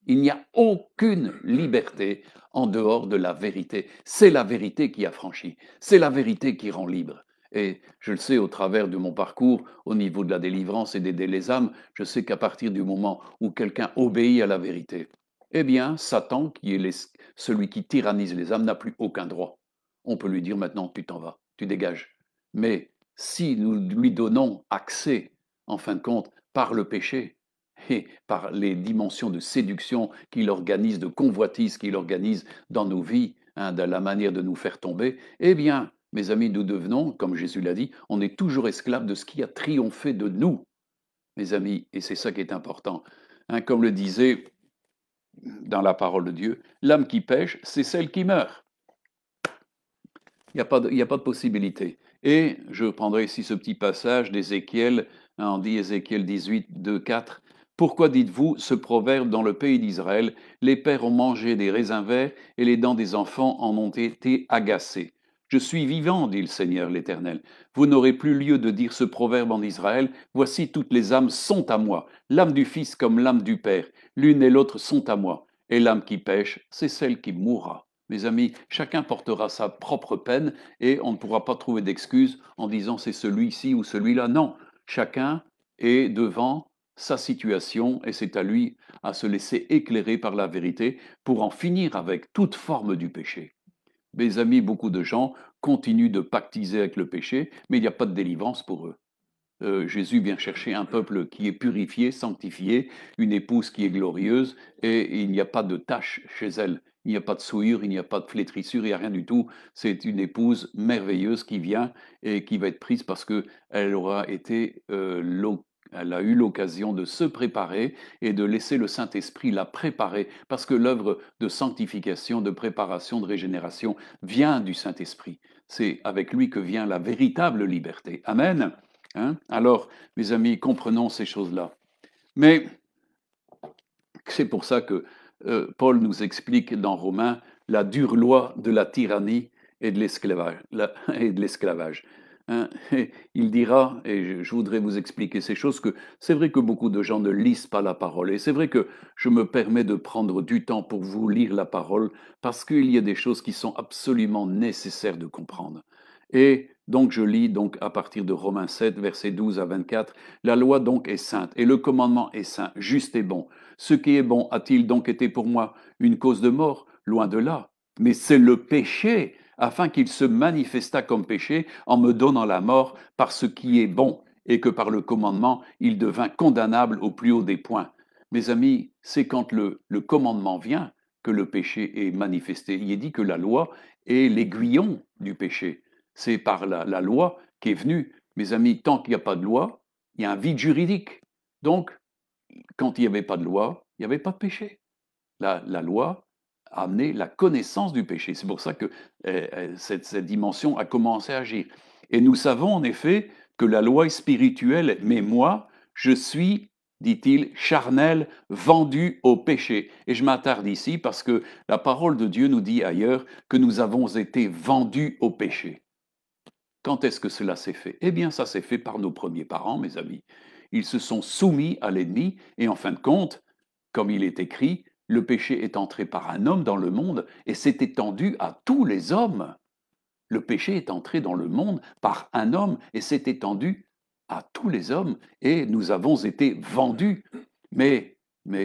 [SPEAKER 2] Il n'y a aucune liberté en dehors de la vérité. C'est la vérité qui affranchit, c'est la vérité qui rend libre. Et je le sais au travers de mon parcours au niveau de la délivrance et d'aider les âmes, je sais qu'à partir du moment où quelqu'un obéit à la vérité, eh bien, Satan, qui est celui qui tyrannise les âmes, n'a plus aucun droit. On peut lui dire maintenant, tu t'en vas, tu dégages. Mais si nous lui donnons accès, en fin de compte, par le péché, et par les dimensions de séduction qu'il organise, de convoitise qu'il organise dans nos vies, de la manière de nous faire tomber, eh bien, mes amis, nous devenons, comme Jésus l'a dit, on est toujours esclaves de ce qui a triomphé de nous, mes amis, et c'est ça qui est important. Comme le disait dans la parole de Dieu, l'âme qui pêche, c'est celle qui meurt. Il n'y a pas de possibilité. Et je prendrai ici ce petit passage d'Ézéchiel, on dit Ézéchiel 18, 2, 4. Pourquoi dites-vous ce proverbe dans le pays d'Israël, les pères ont mangé des raisins verts et les dents des enfants en ont été agacées? Je suis vivant, dit le Seigneur l'Éternel. Vous n'aurez plus lieu de dire ce proverbe en Israël. Voici, toutes les âmes sont à moi, l'âme du Fils comme l'âme du Père. L'une et l'autre sont à moi. Et l'âme qui pêche, c'est celle qui mourra. Mes amis, chacun portera sa propre peine et on ne pourra pas trouver d'excuses en disant c'est celui-ci ou celui-là. Non, chacun est devant sa situation et c'est à lui à se laisser éclairer par la vérité pour en finir avec toute forme du péché. Mes amis, beaucoup de gens continuent de pactiser avec le péché, mais il n'y a pas de délivrance pour eux. Jésus vient chercher un peuple qui est purifié, sanctifié, une épouse qui est glorieuse, et il n'y a pas de tache chez elle. Il n'y a pas de souillure, il n'y a pas de flétrissure, il n'y a rien du tout. C'est une épouse merveilleuse qui vient et qui va être prise parce qu'elle aura été, elle a eu l'occasion de se préparer et de laisser le Saint-Esprit la préparer, parce que l'œuvre de sanctification, de préparation, de régénération vient du Saint-Esprit. C'est avec lui que vient la véritable liberté. Amen. Hein? Alors, mes amis, comprenons ces choses-là. Mais c'est pour ça que Paul nous explique dans Romains la dure loi de la tyrannie et de l'esclavage. Hein? Il dira, et je voudrais vous expliquer ces choses, que c'est vrai que beaucoup de gens ne lisent pas la parole, et c'est vrai que je me permets de prendre du temps pour vous lire la parole, parce qu'il y a des choses qui sont absolument nécessaires de comprendre. Et donc je lis donc à partir de Romains 7, versets 12 à 24, la loi donc est sainte, et le commandement est saint, juste et bon. Ce qui est bon a-t-il donc été pour moi une cause de mort? Loin de là. Mais c'est le péché, afin qu'il se manifestât comme péché en me donnant la mort par ce qui est bon, et que par le commandement il devint condamnable au plus haut des points. Mes amis, c'est quand le commandement vient que le péché est manifesté. Il est dit que la loi est l'aiguillon du péché. C'est par la loi qui est venue. Mes amis, tant qu'il n'y a pas de loi, il y a un vide juridique. Donc, quand il n'y avait pas de loi, il n'y avait pas de péché. La loi a amené la connaissance du péché. C'est pour ça que cette dimension a commencé à agir. Et nous savons en effet que la loi est spirituelle, mais moi, je suis, dit-il, charnel, vendu au péché. Et je m'attarde ici parce que la parole de Dieu nous dit ailleurs que nous avons été vendus au péché. Quand est-ce que cela s'est fait? Eh bien, ça s'est fait par nos premiers parents, mes amis. Ils se sont soumis à l'ennemi et en fin de compte, comme il est écrit, le péché est entré par un homme dans le monde et s'est étendu à tous les hommes. Le péché est entré dans le monde par un homme et s'est étendu à tous les hommes et nous avons été vendus. Mais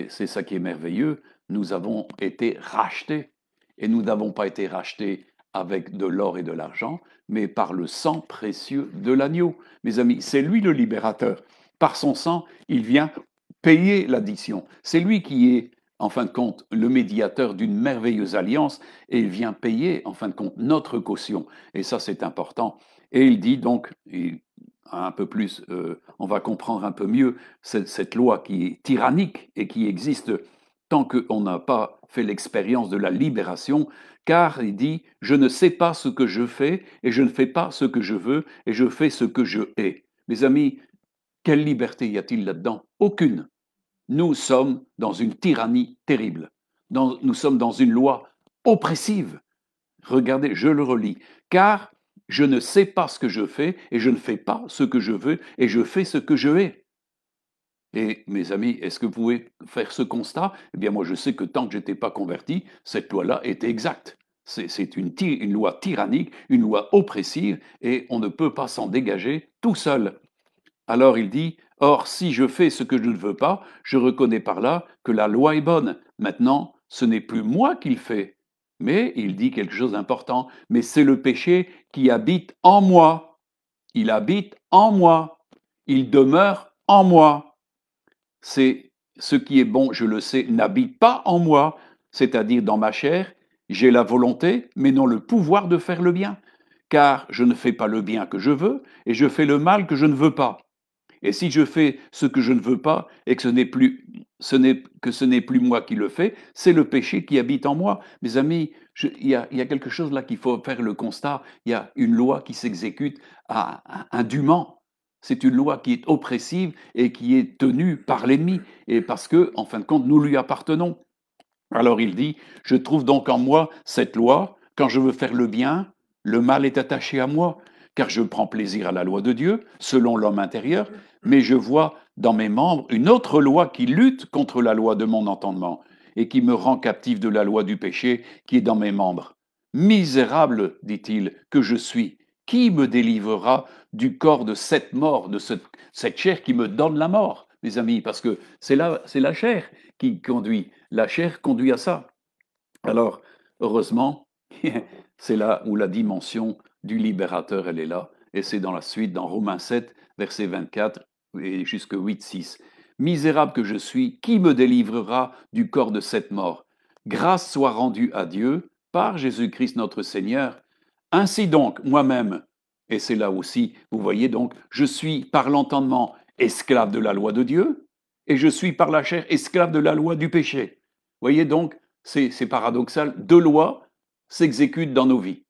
[SPEAKER 2] c'est ça qui est merveilleux, nous avons été rachetés. Et nous n'avons pas été rachetés avec de l'or et de l'argent, mais par le sang précieux de l'agneau. Mes amis, c'est lui le libérateur. Par son sang, il vient payer l'addition. C'est lui qui est, en fin de compte, le médiateur d'une merveilleuse alliance et il vient payer, en fin de compte, notre caution. Et ça, c'est important. Et il dit donc, un peu plus, on va comprendre un peu mieux cette loi qui est tyrannique et qui existe tant qu'on n'a pas fait l'expérience de la libération, car il dit, je ne sais pas ce que je fais et je ne fais pas ce que je veux et je fais ce que je hais. Mes amis, quelle liberté y a-t-il là-dedans? Aucune. Nous sommes dans une tyrannie terrible. Nous sommes dans une loi oppressive. Regardez, je le relis. Car je ne sais pas ce que je fais et je ne fais pas ce que je veux et je fais ce que je hais. Et mes amis, est-ce que vous pouvez faire ce constat? Eh bien, moi, je sais que tant que je n'étais pas converti, cette loi-là était exacte. C'est une loi tyrannique, une loi oppressive, et on ne peut pas s'en dégager tout seul. Alors il dit, or si je fais ce que je ne veux pas, je reconnais par là que la loi est bonne. Maintenant, ce n'est plus moi qui le fais. Mais il dit quelque chose d'important, mais c'est le péché qui habite en moi. Il habite en moi. Il demeure en moi. C'est ce qui est bon, je le sais, n'habite pas en moi, c'est-à-dire dans ma chair. J'ai la volonté, mais non le pouvoir de faire le bien. Car je ne fais pas le bien que je veux, et je fais le mal que je ne veux pas. Et si je fais ce que je ne veux pas et que ce n'est plus moi qui le fais, c'est le péché qui habite en moi. Mes amis, il y a quelque chose là qu'il faut faire le constat. Il y a une loi qui s'exécute indûment. C'est une loi qui est oppressive et qui est tenue par l'ennemi. Et parce que, en fin de compte, nous lui appartenons. Alors il dit, je trouve donc en moi cette loi. Quand je veux faire le bien, le mal est attaché à moi, car je prends plaisir à la loi de Dieu, selon l'homme intérieur, mais je vois dans mes membres une autre loi qui lutte contre la loi de mon entendement et qui me rend captif de la loi du péché qui est dans mes membres. Misérable, dit-il, que je suis, qui me délivrera du corps de cette mort, de cette chair qui me donne la mort, mes amis, parce que c'est la chair qui conduit. La chair conduit à ça. Alors, heureusement, c'est là où la dimension du libérateur, elle est là. et c'est dans la suite, dans Romains 7, verset 24 et jusque 8, 6. Misérable que je suis, qui me délivrera du corps de cette mort? Grâce soit rendue à Dieu par Jésus-Christ notre Seigneur. Ainsi donc, moi-même, et c'est là aussi, vous voyez donc, je suis par l'entendement esclave de la loi de Dieu, et je suis par la chair esclave de la loi du péché. Vous voyez donc, c'est paradoxal, deux lois s'exécutent dans nos vies.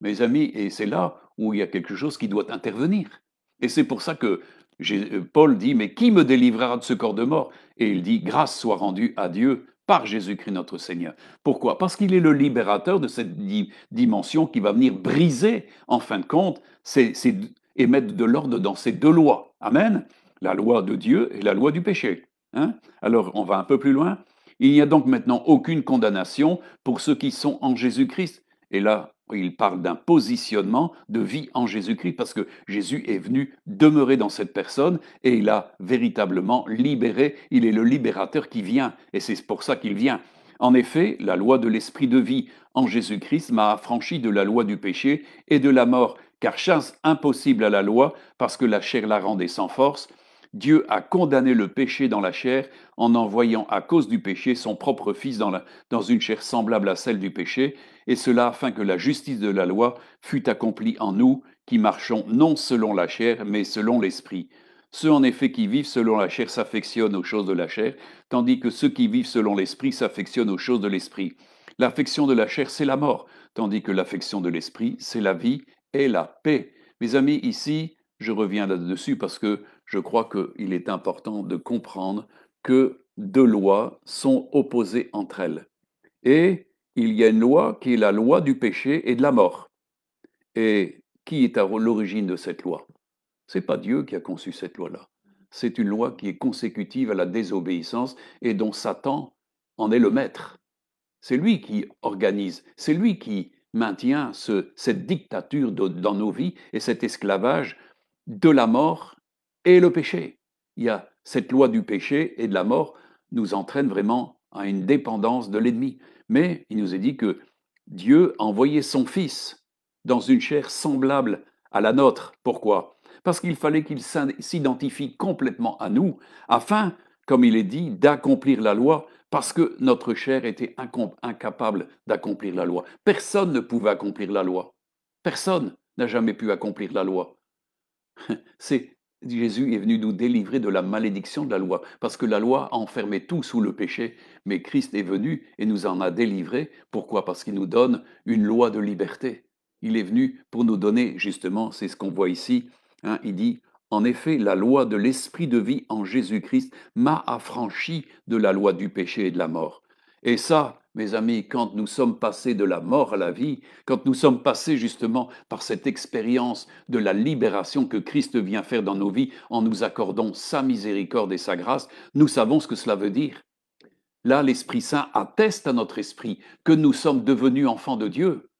[SPEAKER 2] Mes amis, et c'est là où il y a quelque chose qui doit intervenir. Et c'est pour ça que Paul dit, mais qui me délivrera de ce corps de mort? Et il dit, grâce soit rendue à Dieu par Jésus-Christ notre Seigneur. Pourquoi? Parce qu'il est le libérateur de cette dimension qui va venir briser, en fin de compte, et mettre de l'ordre dans ces deux lois. Amen. La loi de Dieu et la loi du péché. Hein? Alors, on va un peu plus loin. Il n'y a donc maintenant aucune condamnation pour ceux qui sont en Jésus-Christ. Et là, il parle d'un positionnement de vie en Jésus-Christ parce que Jésus est venu demeurer dans cette personne et il a véritablement libéré, il est le libérateur qui vient et c'est pour ça qu'il vient. En effet, la loi de l'esprit de vie en Jésus-Christ m'a affranchi de la loi du péché et de la mort, car chasse impossible à la loi parce que la chair la rendait sans force. Dieu a condamné le péché dans la chair en envoyant à cause du péché son propre Fils dans une chair semblable à celle du péché, et cela afin que la justice de la loi fût accomplie en nous, qui marchons non selon la chair, mais selon l'Esprit. Ceux en effet qui vivent selon la chair s'affectionnent aux choses de la chair, tandis que ceux qui vivent selon l'Esprit s'affectionnent aux choses de l'Esprit. L'affection de la chair, c'est la mort, tandis que l'affection de l'Esprit, c'est la vie et la paix. Mes amis, ici, je reviens là-dessus parce que je crois qu'il est important de comprendre que deux lois sont opposées entre elles. Et il y a une loi qui est la loi du péché et de la mort. Et qui est à l'origine de cette loi? Ce n'est pas Dieu qui a conçu cette loi-là. C'est une loi qui est consécutive à la désobéissance et dont Satan en est le maître. C'est lui qui organise, c'est lui qui maintient cette dictature dans nos vies et cet esclavage de la mort et le péché. Il y a cette loi du péché et de la mort nous entraîne vraiment à une dépendance de l'ennemi. Mais il nous est dit que Dieu a envoyé son Fils dans une chair semblable à la nôtre. Pourquoi? Parce qu'il fallait qu'il s'identifie complètement à nous, afin, comme il est dit, d'accomplir la loi, parce que notre chair était incapable d'accomplir la loi. Personne ne pouvait accomplir la loi. Personne n'a jamais pu accomplir la loi. Jésus est venu nous délivrer de la malédiction de la loi, parce que la loi enfermait tout sous le péché, mais Christ est venu et nous en a délivrés. Pourquoi? Parce qu'il nous donne une loi de liberté. Il est venu pour nous donner, justement, c'est ce qu'on voit ici, hein, il dit, en effet, la loi de l'esprit de vie en Jésus-Christ m'a affranchi de la loi du péché et de la mort. Et ça, mes amis, quand nous sommes passés de la mort à la vie, quand nous sommes passés justement par cette expérience de la libération que Christ vient faire dans nos vies en nous accordant sa miséricorde et sa grâce, nous savons ce que cela veut dire. Là, l'Esprit Saint atteste à notre esprit que nous sommes devenus enfants de Dieu.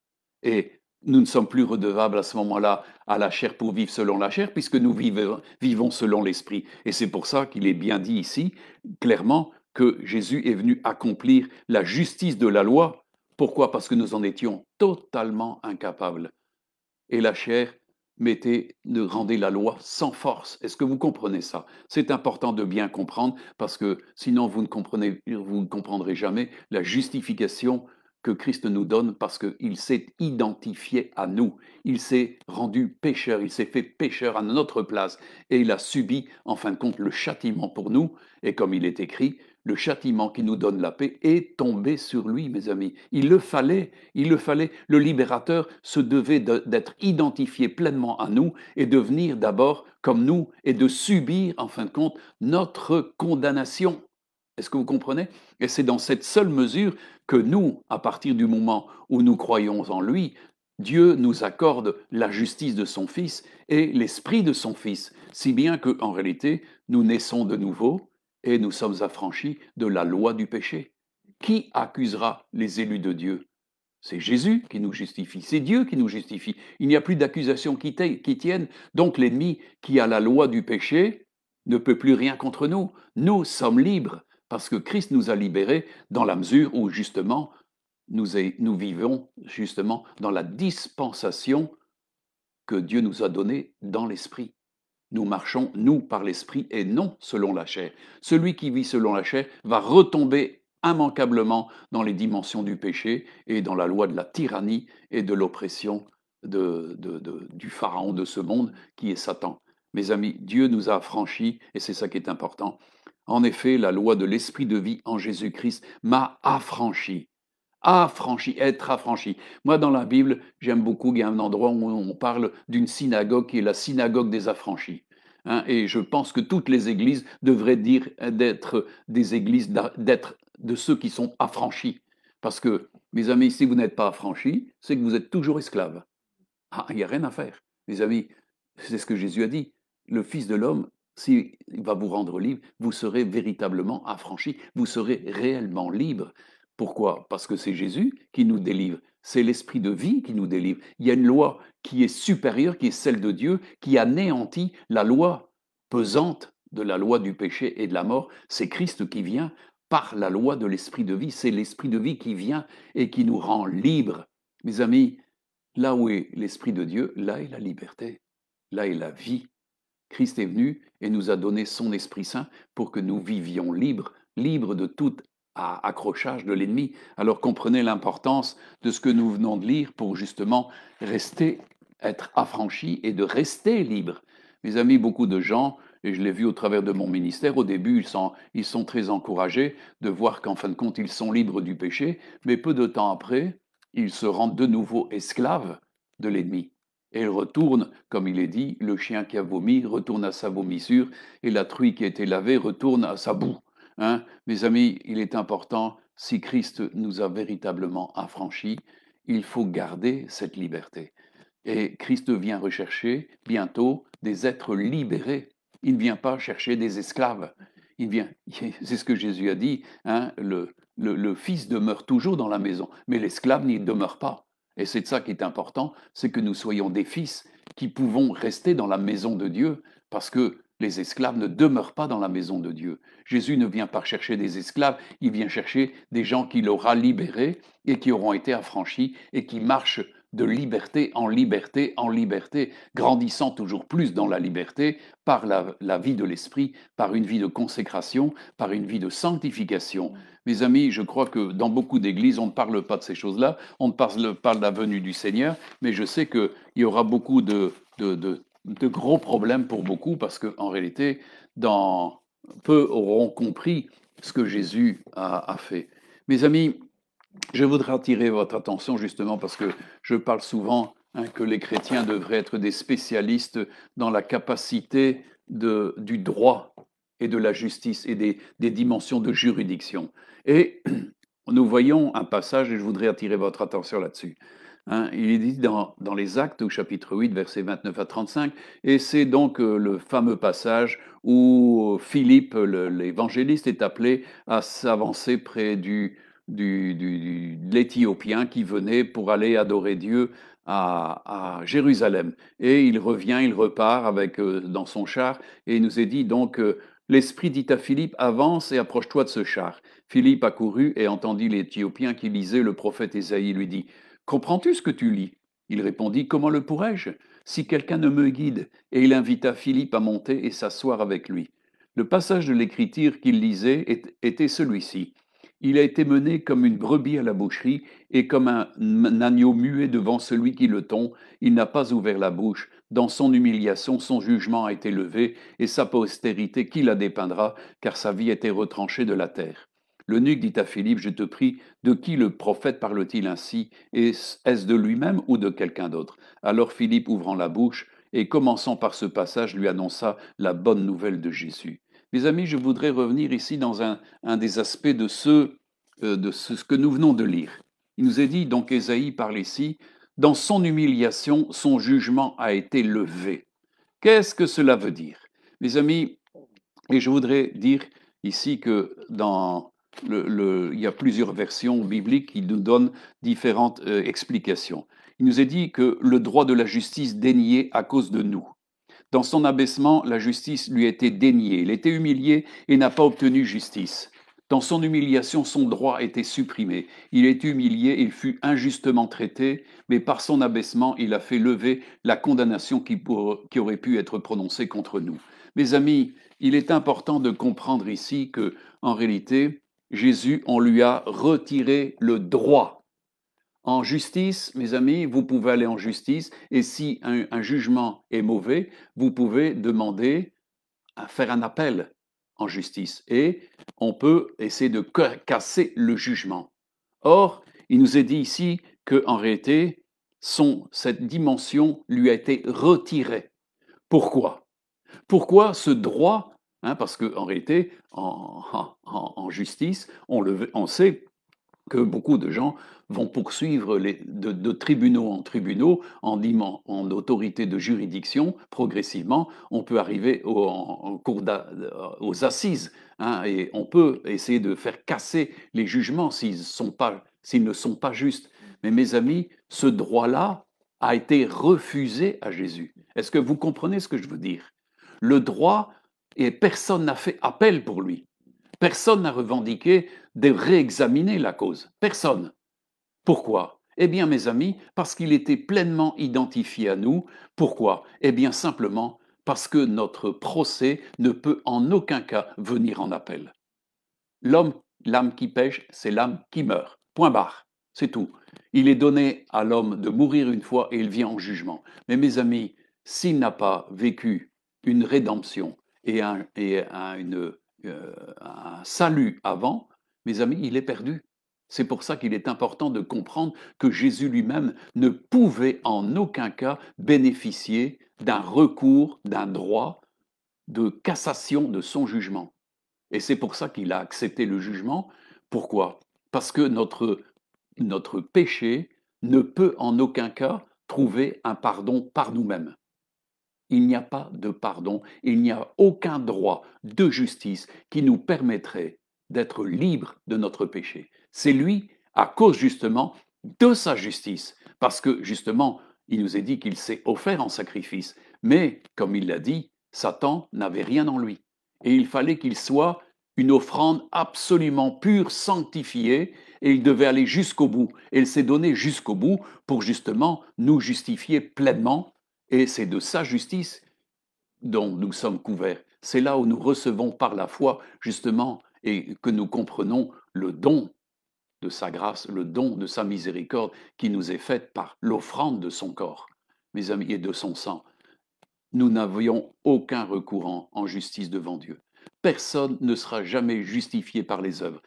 [SPEAKER 2] Et nous ne sommes plus redevables à ce moment-là à la chair pour vivre selon la chair, puisque nous vivons selon l'Esprit. Et c'est pour ça qu'il est bien dit ici, clairement, que Jésus est venu accomplir la justice de la loi. Pourquoi? Parce que nous en étions totalement incapables. Et la chair rendait la loi sans force. Est-ce que vous comprenez ça? C'est important de bien comprendre, parce que sinon vous ne comprendrez jamais la justification que Christ nous donne, parce qu'il s'est identifié à nous. Il s'est rendu pécheur, il s'est fait pécheur à notre place, et il a subi, en fin de compte, le châtiment pour nous. Et comme il est écrit, le châtiment qui nous donne la paix est tombé sur lui, mes amis. Il le fallait. Le libérateur se devait d'être identifié pleinement à nous et de venir d'abord comme nous et de subir, en fin de compte, notre condamnation. Est-ce que vous comprenez? Et c'est dans cette seule mesure que nous, à partir du moment où nous croyons en lui, Dieu nous accorde la justice de son Fils et l'esprit de son Fils, si bien qu'en réalité, nous naissons de nouveau et nous sommes affranchis de la loi du péché. Qui accusera les élus de Dieu? C'est Jésus qui nous justifie, c'est Dieu qui nous justifie. Il n'y a plus d'accusation qui tienne, donc l'ennemi qui a la loi du péché ne peut plus rien contre nous. Nous sommes libres parce que Christ nous a libérés dans la mesure où justement nous vivons justement dans la dispensation que Dieu nous a donné dans l'esprit. Nous marchons, nous, par l'esprit et non selon la chair. Celui qui vit selon la chair va retomber immanquablement dans les dimensions du péché et dans la loi de la tyrannie et de l'oppression du pharaon de ce monde qui est Satan. Mes amis, Dieu nous a affranchis et c'est ça qui est important. En effet, la loi de l'esprit de vie en Jésus-Christ m'a affranchi. Affranchi, être affranchi. Moi, dans la Bible, j'aime beaucoup, il y a un endroit où on parle d'une synagogue qui est la synagogue des affranchis. Hein, et je pense que toutes les églises devraient dire d'être des églises, d'être de ceux qui sont affranchis. Parce que, mes amis, si vous n'êtes pas affranchis, c'est que vous êtes toujours esclaves. Ah, il n'y a rien à faire. Mes amis, c'est ce que Jésus a dit. Le Fils de l'homme, s'il va vous rendre libre, vous serez véritablement affranchis, vous serez réellement libre. Pourquoi? Parce que c'est Jésus qui nous délivre, c'est l'esprit de vie qui nous délivre. Il y a une loi qui est supérieure, qui est celle de Dieu, qui anéantit la loi pesante de la loi du péché et de la mort. C'est Christ qui vient par la loi de l'esprit de vie. C'est l'esprit de vie qui vient et qui nous rend libres. Mes amis, là où est l'Esprit de Dieu, là est la liberté, là est la vie. Christ est venu et nous a donné son Esprit Saint pour que nous vivions libres, libres de tout accrochage de l'ennemi. Alors comprenez l'importance de ce que nous venons de lire pour justement être affranchis et de rester libres. Mes amis, beaucoup de gens, et je l'ai vu au travers de mon ministère, au début, ils sont très encouragés de voir qu'en fin de compte, ils sont libres du péché, mais peu de temps après, ils se rendent de nouveau esclaves de l'ennemi. Et ils retournent, comme il est dit, le chien qui a vomi retourne à sa vomissure et la truie qui a été lavée retourne à sa boue. Hein? Mes amis, il est important, si Christ nous a véritablement affranchis, il faut garder cette liberté. Et Christ vient rechercher bientôt des êtres libérés. Il ne vient pas chercher des esclaves. C'est ce que Jésus a dit, hein, le Fils demeure toujours dans la maison, mais l'esclave n'y demeure pas. Et c'est ça qui est important, c'est que nous soyons des fils qui pouvons rester dans la maison de Dieu, parce que les esclaves ne demeurent pas dans la maison de Dieu. Jésus ne vient pas chercher des esclaves, il vient chercher des gens qu'il aura libérés et qui auront été affranchis et qui marchent de liberté en liberté en liberté, grandissant toujours plus dans la liberté par la vie de l'esprit, par une vie de consécration, par une vie de sanctification. Mes amis, je crois que dans beaucoup d'églises, on ne parle pas de ces choses-là, on ne parle pas de la venue du Seigneur, mais je sais qu'il y aura beaucoup de gros problèmes pour beaucoup, parce qu'en réalité, peu auront compris ce que Jésus a fait. Mes amis, je voudrais attirer votre attention justement parce que je parle souvent que les chrétiens devraient être des spécialistes dans la capacité du droit et de la justice et des dimensions de juridiction. Et nous voyons un passage, et je voudrais attirer votre attention là-dessus. Il est dit dans les Actes, au chapitre 8, versets 29 à 35, et c'est donc le fameux passage où Philippe, l'évangéliste, est appelé à s'avancer près de l'Éthiopien qui venait pour aller adorer Dieu à Jérusalem. Et il revient, il repart dans son char, et il nous est dit donc, l'Esprit dit à Philippe, avance et approche-toi de ce char. Philippe accourut et entendit l'Éthiopien qui lisait le prophète Ésaïe, lui dit, comprends-tu ce que tu lis? Il répondit, comment le pourrais-je, si quelqu'un ne me guide? Et il invita Philippe à monter et s'asseoir avec lui. Le passage de l'Écriture qu'il lisait était celui-ci. Il a été mené comme une brebis à la boucherie, et comme un agneau muet devant celui qui le tond, il n'a pas ouvert la bouche. Dans son humiliation, son jugement a été levé, et sa postérité, qui la dépeindra, car sa vie a été retranchée de la terre. L'eunuque dit à Philippe, je te prie, de qui le prophète parle-t-il ainsi? Est-ce de lui-même ou de quelqu'un d'autre? Alors Philippe, ouvrant la bouche, et commençant par ce passage, lui annonça la bonne nouvelle de Jésus. Mes amis, je voudrais revenir ici dans un des aspects de ce que nous venons de lire. Il nous est dit, donc Ésaïe parle ici, dans son humiliation, son jugement a été levé. Qu'est-ce que cela veut dire? Mes amis, et je voudrais dire ici que il y a plusieurs versions bibliques qui nous donnent différentes explications. Il nous est dit que le droit de la justice dénié à cause de nous. Dans son abaissement, la justice lui a été déniée. Il a été humilié et n'a pas obtenu justice. Dans son humiliation, son droit était supprimé. Il est humilié, il fut injustement traité, mais par son abaissement, il a fait lever la condamnation qui aurait pu être prononcée contre nous. Mes amis, il est important de comprendre ici que, en réalité, Jésus, on lui a retiré le droit. En justice, mes amis, vous pouvez aller en justice et si un jugement est mauvais, vous pouvez demander à faire un appel en justice et on peut essayer de casser le jugement. Or, il nous est dit ici qu'en réalité, cette dimension lui a été retirée. Pourquoi? Pourquoi ce droit? Parce qu'en réalité, en justice, on sait que beaucoup de gens vont poursuivre de tribunaux en tribunaux, en autorité de juridiction, progressivement, on peut arriver aux assises, et on peut essayer de faire casser les jugements s'ils ne sont pas justes. Mais mes amis, ce droit-là a été refusé à Jésus. Est-ce que vous comprenez ce que je veux dire? Le droit, et personne n'a fait appel pour lui. Personne n'a revendiqué de réexaminer la cause. Personne. Pourquoi? Eh bien, mes amis, parce qu'il était pleinement identifié à nous. Pourquoi? Eh bien, simplement parce que notre procès ne peut en aucun cas venir en appel. L'âme qui pêche, c'est l'âme qui meurt. Point barre. C'est tout. Il est donné à l'homme de mourir une fois et il vient en jugement. Mais mes amis, s'il n'a pas vécu une rédemption et un salut avant, mes amis, il est perdu. C'est pour ça qu'il est important de comprendre que Jésus lui-même ne pouvait en aucun cas bénéficier d'un recours, d'un droit de cassation de son jugement. Et c'est pour ça qu'il a accepté le jugement. Pourquoi? Parce que notre péché ne peut en aucun cas trouver un pardon par nous-mêmes. Il n'y a pas de pardon, il n'y a aucun droit de justice qui nous permettrait d'être libres de notre péché. C'est lui, à cause justement de sa justice, parce que justement, il nous est dit qu'il s'est offert en sacrifice, mais comme il l'a dit, Satan n'avait rien en lui. Et il fallait qu'il soit une offrande absolument pure, sanctifiée, et il devait aller jusqu'au bout. Et il s'est donné jusqu'au bout pour justement nous justifier pleinement, et c'est de sa justice dont nous sommes couverts. C'est là où nous recevons par la foi, justement, et que nous comprenons le don de sa grâce, le don de sa miséricorde qui nous est faite par l'offrande de son corps, mes amis, et de son sang. Nous n'avions aucun recours en justice devant Dieu. Personne ne sera jamais justifié par les œuvres.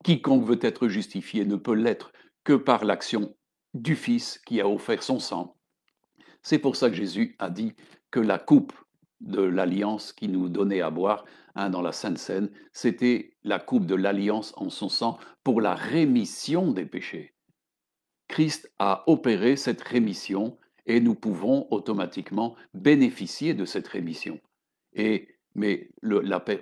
[SPEAKER 2] Quiconque veut être justifié ne peut l'être que par l'action du Fils qui a offert son sang. C'est pour ça que Jésus a dit que la coupe de l'alliance qui nous donnait à boire dans la Sainte Seine, c'était la coupe de l'alliance en son sang pour la rémission des péchés. Christ a opéré cette rémission et nous pouvons automatiquement bénéficier de cette rémission. Mais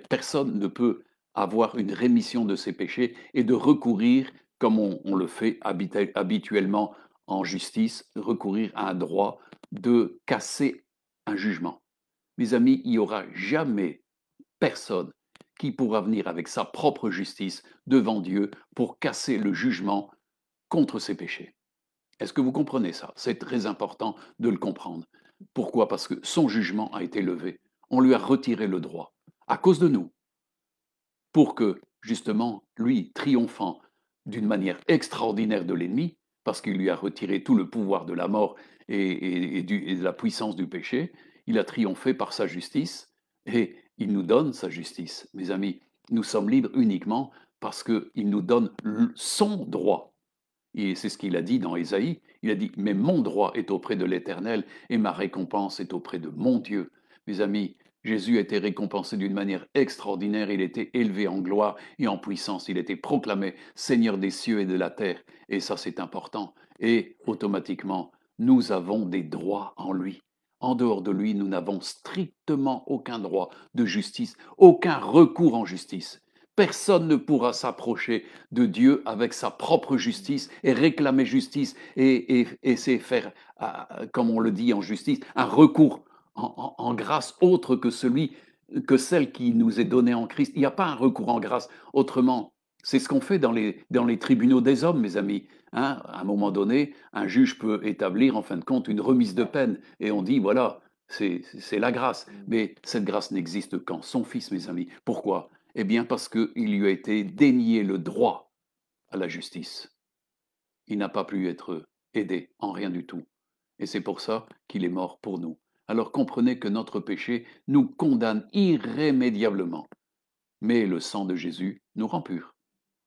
[SPEAKER 2] personne ne peut avoir une rémission de ses péchés et de recourir, comme on le fait habituellement en justice, recourir à un droit de casser un jugement. Mes amis, il n'y aura jamais personne qui pourra venir avec sa propre justice devant Dieu pour casser le jugement contre ses péchés. Est-ce que vous comprenez ça? C'est très important de le comprendre. Pourquoi? Parce que son jugement a été levé. On lui a retiré le droit, à cause de nous, pour que, justement, lui, triomphant d'une manière extraordinaire de l'ennemi, parce qu'il lui a retiré tout le pouvoir de la mort et de la puissance du péché, il a triomphé par sa justice et il nous donne sa justice. Mes amis, nous sommes libres uniquement parce qu'il nous donne son droit. Et c'est ce qu'il a dit dans Ésaïe. Il a dit, mais mon droit est auprès de l'Éternel et ma récompense est auprès de mon Dieu. Mes amis, Jésus a été récompensé d'une manière extraordinaire, il était élevé en gloire et en puissance, il était proclamé Seigneur des cieux et de la terre, et ça c'est important. Et automatiquement, nous avons des droits en lui. En dehors de lui, nous n'avons strictement aucun droit de justice, aucun recours en justice. Personne ne pourra s'approcher de Dieu avec sa propre justice et réclamer justice et c'est faire, comme on le dit en justice, un recours en grâce autre que celui que celle qui nous est donnée en Christ. Il n'y a pas un recours en grâce. Autrement, c'est ce qu'on fait dans les tribunaux des hommes, mes amis. Hein, à un moment donné, un juge peut établir, en fin de compte, une remise de peine. Et on dit, voilà, c'est la grâce. Mais cette grâce n'existe qu'en son Fils, mes amis. Pourquoi? Eh bien, parce qu'il lui a été dénié le droit à la justice. Il n'a pas pu être aidé en rien du tout. Et c'est pour ça qu'il est mort pour nous. Alors comprenez que notre péché nous condamne irrémédiablement. Mais le sang de Jésus nous rend purs.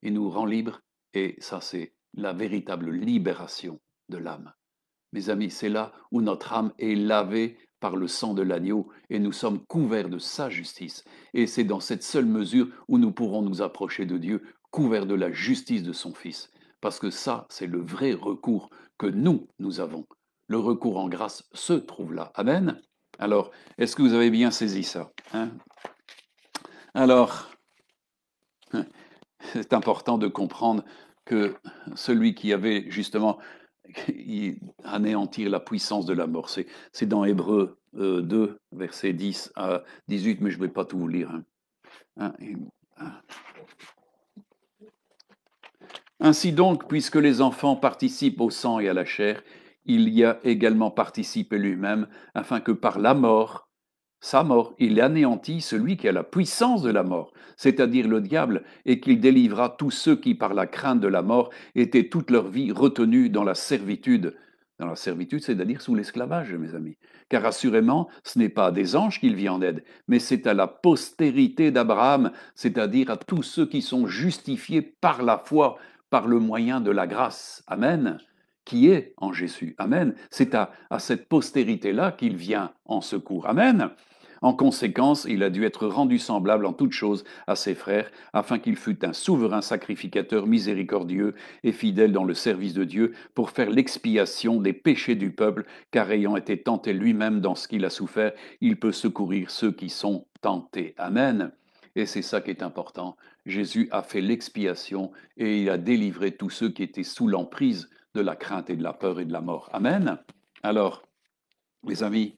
[SPEAKER 2] Il nous rend libres. Et ça, c'est la véritable libération de l'âme. Mes amis, c'est là où notre âme est lavée par le sang de l'agneau et nous sommes couverts de sa justice. Et c'est dans cette seule mesure où nous pourrons nous approcher de Dieu, couverts de la justice de son Fils. Parce que ça, c'est le vrai recours que nous avons. Le recours en grâce se trouve là. Amen. Alors, est-ce que vous avez bien saisi ça, hein? Alors, c'est important de comprendre que celui qui avait justement anéantir la puissance de la mort, c'est dans Hébreux 2, versets 10 à 18, mais je ne vais pas tout vous lire. Hein. Ainsi donc, puisque les enfants participent au sang et à la chair, il y a également participé lui-même, afin que par la mort, sa mort, il anéantit celui qui a la puissance de la mort, c'est-à-dire le diable, et qu'il délivra tous ceux qui, par la crainte de la mort, étaient toute leur vie retenus dans la servitude. Dans la servitude, c'est-à-dire sous l'esclavage, mes amis. Car assurément, ce n'est pas à des anges qu'il vient en aide, mais c'est à la postérité d'Abraham, c'est-à-dire à tous ceux qui sont justifiés par la foi, par le moyen de la grâce. Amen. Qui est en Jésus. Amen. C'est à cette postérité-là qu'il vient en secours. Amen. En conséquence, il a dû être rendu semblable en toutes choses à ses frères, afin qu'il fût un souverain sacrificateur miséricordieux et fidèle dans le service de Dieu, pour faire l'expiation des péchés du peuple, car ayant été tenté lui-même dans ce qu'il a souffert, il peut secourir ceux qui sont tentés. Amen. Et c'est ça qui est important. Jésus a fait l'expiation et il a délivré tous ceux qui étaient sous l'emprise de la crainte et de la peur et de la mort. Amen. Alors, mes amis,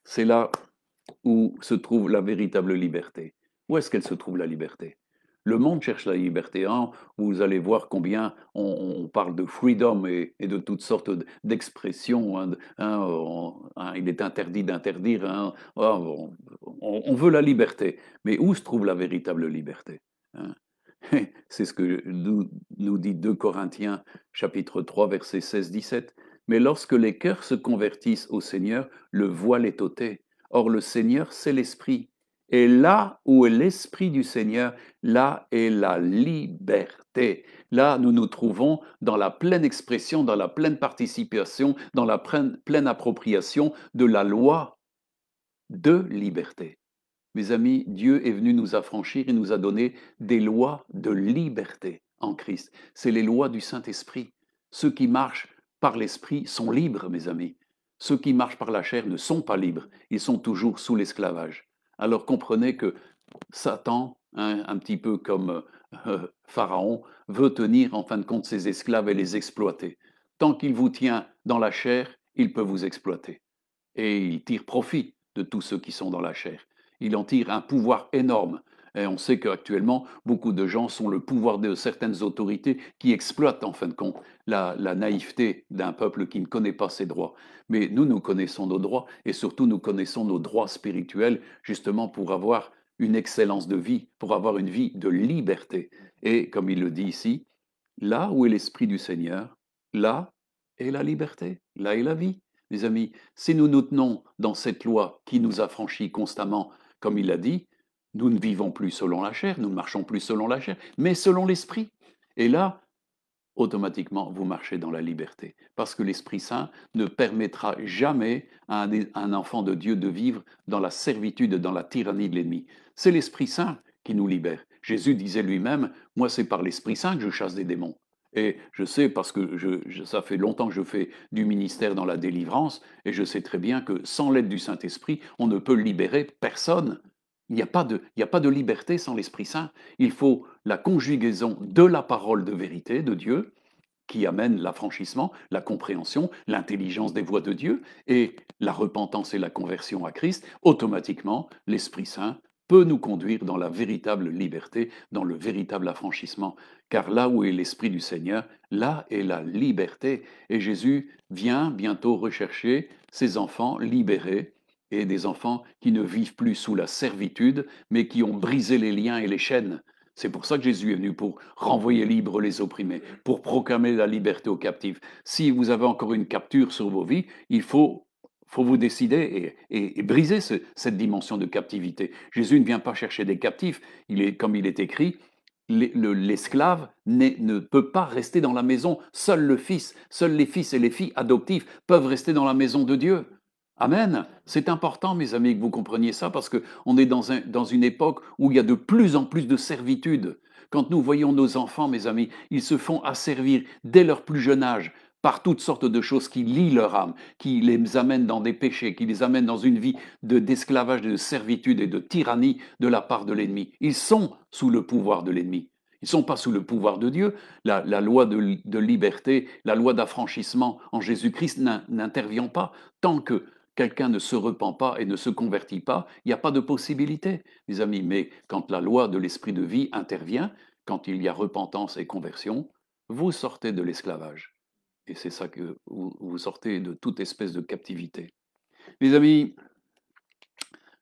[SPEAKER 2] c'est là où se trouve la véritable liberté. Où est-ce qu'elle se trouve, la liberté? Le monde cherche la liberté. Hein. Vous allez voir combien on parle de freedom et de toutes sortes d'expressions. Il est interdit d'interdire. On veut la liberté. Mais où se trouve la véritable liberté? Hein? C'est ce que nous dit 2 Corinthiens chapitre 3 versets 16-17. Mais lorsque les cœurs se convertissent au Seigneur, le voile est ôté. Or le Seigneur, c'est l'Esprit. Et là où est l'Esprit du Seigneur, là est la liberté. Là, nous nous trouvons dans la pleine expression, dans la pleine participation, dans la pleine appropriation de la loi de liberté. Mes amis, Dieu est venu nous affranchir et nous a donné des lois de liberté en Christ. C'est les lois du Saint-Esprit. Ceux qui marchent par l'Esprit sont libres, mes amis. Ceux qui marchent par la chair ne sont pas libres. Ils sont toujours sous l'esclavage. Alors comprenez que Satan, un petit peu comme Pharaon, veut tenir en fin de compte ses esclaves et les exploiter. Tant qu'il vous tient dans la chair, il peut vous exploiter. Et il tire profit de tous ceux qui sont dans la chair. Il en tire un pouvoir énorme. Et on sait qu'actuellement, beaucoup de gens sont le pouvoir de certaines autorités qui exploitent en fin de compte la naïveté d'un peuple qui ne connaît pas ses droits. Mais nous connaissons nos droits et surtout nous connaissons nos droits spirituels justement pour avoir une excellence de vie, pour avoir une vie de liberté. Et comme il le dit ici, là où est l'Esprit du Seigneur, là est la liberté, là est la vie. Mes amis, si nous nous tenons dans cette loi qui nous affranchit constamment, comme il l'a dit, nous ne vivons plus selon la chair, nous ne marchons plus selon la chair, mais selon l'Esprit. Et là, automatiquement, vous marchez dans la liberté. Parce que l'Esprit Saint ne permettra jamais à un enfant de Dieu de vivre dans la servitude, dans la tyrannie de l'ennemi. C'est l'Esprit Saint qui nous libère. Jésus disait lui-même, moi c'est par l'Esprit Saint que je chasse des démons. Et je sais, parce que ça fait longtemps que je fais du ministère dans la délivrance, et je sais très bien que sans l'aide du Saint-Esprit, on ne peut libérer personne. Il n'y a pas de liberté sans l'Esprit Saint. Il faut la conjugaison de la parole de vérité de Dieu qui amène l'affranchissement, la compréhension, l'intelligence des voies de Dieu et la repentance et la conversion à Christ, automatiquement, l'Esprit Saint peut nous conduire dans la véritable liberté, dans le véritable affranchissement. Car là où est l'Esprit du Seigneur, là est la liberté. Et Jésus vient bientôt rechercher ses enfants libérés et des enfants qui ne vivent plus sous la servitude, mais qui ont brisé les liens et les chaînes. C'est pour ça que Jésus est venu, pour renvoyer libres les opprimés, pour proclamer la liberté aux captifs. Si vous avez encore une capture sur vos vies, il faut vous décider et briser cette dimension de captivité. Jésus ne vient pas chercher des captifs. Comme il est écrit, l'esclave ne peut pas rester dans la maison. Seul le Fils, seuls les fils et les filles adoptifs peuvent rester dans la maison de Dieu. Amen. C'est important, mes amis, que vous compreniez ça, parce qu'on est dans une époque où il y a de plus en plus de servitude. Quand nous voyons nos enfants, mes amis, ils se font asservir dès leur plus jeune âge par toutes sortes de choses qui lient leur âme, qui les amènent dans des péchés, qui les amènent dans une vie d'esclavage, de servitude et de tyrannie de la part de l'ennemi. Ils sont sous le pouvoir de l'ennemi. Ils ne sont pas sous le pouvoir de Dieu. La loi de liberté, la loi d'affranchissement en Jésus-Christ n'intervient pas tant que quelqu'un ne se repent pas et ne se convertit pas, il n'y a pas de possibilité, mes amis. Mais quand la loi de l'esprit de vie intervient, quand il y a repentance et conversion, vous sortez de l'esclavage. Et c'est ça que vous sortez de toute espèce de captivité. Mes amis,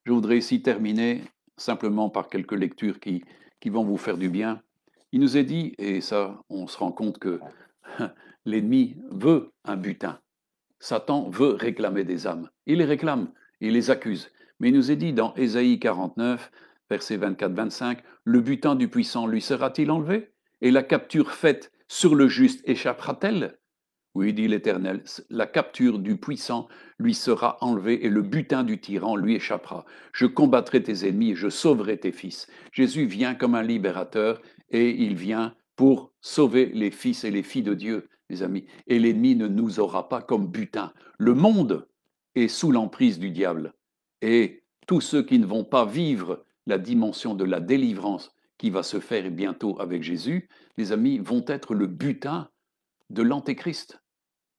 [SPEAKER 2] je voudrais ici terminer simplement par quelques lectures qui vont vous faire du bien. Il nous est dit, et ça, on se rend compte que l'ennemi veut un butin. Satan veut réclamer des âmes. Il les réclame, il les accuse. Mais il nous est dit dans Ésaïe 49, versets 24-25, « Le butin du puissant lui sera-t-il enlevé? Et la capture faite sur le juste échappera-t-elle? Oui, dit l'Éternel, la capture du puissant lui sera enlevée et le butin du tyran lui échappera. Je combattrai tes ennemis et je sauverai tes fils. » Jésus vient comme un libérateur et il vient pour sauver les fils et les filles de Dieu, mes amis. Et l'ennemi ne nous aura pas comme butin. Le monde est sous l'emprise du diable. Et tous ceux qui ne vont pas vivre la dimension de la délivrance qui va se faire bientôt avec Jésus, les amis, vont être le butin de l'Antéchrist.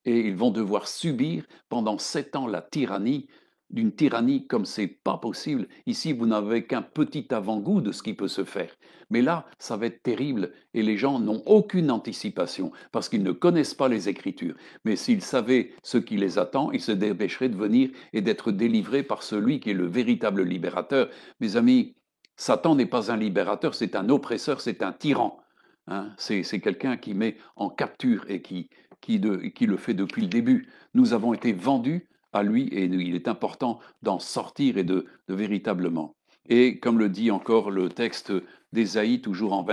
[SPEAKER 2] Et ils vont devoir subir pendant 7 ans la tyrannie, d'une tyrannie comme c'est pas possible. Ici, vous n'avez qu'un petit avant-goût de ce qui peut se faire. Mais là, ça va être terrible et les gens n'ont aucune anticipation parce qu'ils ne connaissent pas les Écritures. Mais s'ils savaient ce qui les attend, ils se dépêcheraient de venir et d'être délivrés par celui qui est le véritable libérateur. Mes amis, Satan n'est pas un libérateur, c'est un oppresseur, c'est un tyran. Hein, c'est quelqu'un qui met en capture et qui le fait depuis le début. Nous avons été vendus à lui et il est important d'en sortir et de véritablement. Et comme le dit encore le texte d'Ésaïe, toujours en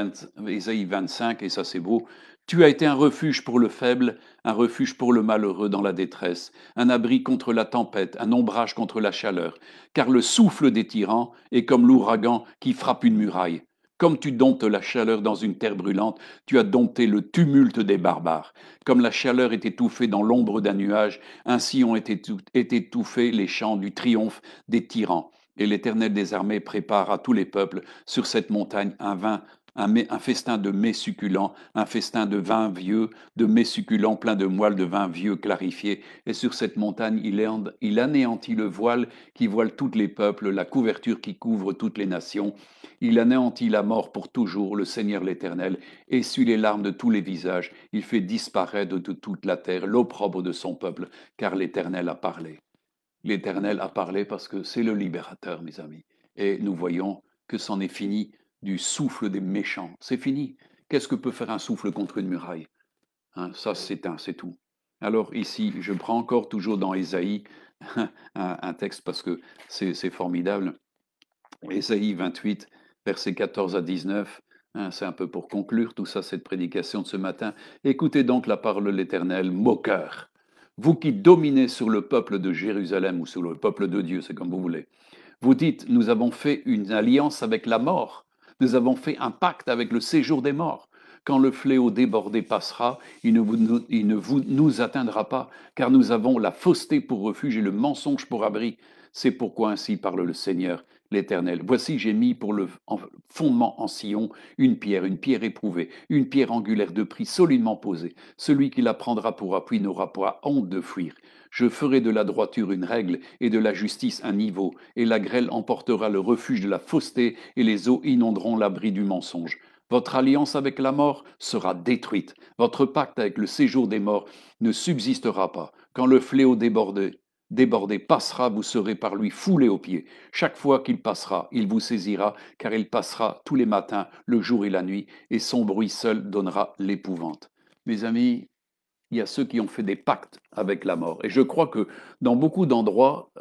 [SPEAKER 2] Ésaïe 25, et ça c'est beau, « Tu as été un refuge pour le faible, un refuge pour le malheureux dans la détresse, un abri contre la tempête, un ombrage contre la chaleur, car le souffle des tyrans est comme l'ouragan qui frappe une muraille. Comme tu domptes la chaleur dans une terre brûlante, tu as dompté le tumulte des barbares. Comme la chaleur est étouffée dans l'ombre d'un nuage, ainsi ont été étouffés les chants du triomphe des tyrans. Et l'Éternel des armées prépare à tous les peuples sur cette montagne un festin de mets succulents, un festin de vin vieux, de mets succulents plein de moelle de vin vieux clarifié. Et sur cette montagne, il anéantit le voile qui voile tous les peuples, la couverture qui couvre toutes les nations. Il anéantit la mort pour toujours, le Seigneur l'Éternel, essuie les larmes de tous les visages. Il fait disparaître de toute la terre l'opprobre de son peuple, car l'Éternel a parlé. L'Éternel a parlé parce que c'est le libérateur, mes amis. Et nous voyons que c'en est fini du souffle des méchants. C'est fini. Qu'est-ce que peut faire un souffle contre une muraille? Hein, ça, c'est tout. Alors ici, je prends encore toujours dans Ésaïe un texte parce que c'est formidable. Ésaïe 28, versets 14 à 19. Hein, c'est un peu pour conclure tout ça, cette prédication de ce matin. Écoutez donc la parole de l'Éternel, moqueur. Vous qui dominez sur le peuple de Jérusalem ou sur le peuple de Dieu, c'est comme vous voulez. Vous dites, nous avons fait une alliance avec la mort. Nous avons fait un pacte avec le séjour des morts. Quand le fléau débordé passera, il ne nous atteindra pas, car nous avons la fausseté pour refuge et le mensonge pour abri. C'est pourquoi ainsi parle le Seigneur. l'Éternel. Voici, j'ai mis pour le fondement en Sion une pierre éprouvée, une pierre angulaire de prix solidement posée. Celui qui la prendra pour appui n'aura pas honte de fuir. Je ferai de la droiture une règle et de la justice un niveau, et la grêle emportera le refuge de la fausseté, et les eaux inonderont l'abri du mensonge. Votre alliance avec la mort sera détruite. Votre pacte avec le séjour des morts ne subsistera pas. Quand le fléau débordé passera, vous serez par lui foulé aux pieds. Chaque fois qu'il passera, il vous saisira, car il passera tous les matins, le jour et la nuit, et son bruit seul donnera l'épouvante. Mes amis, il y a ceux qui ont fait des pactes avec la mort. Et je crois que dans beaucoup d'endroits,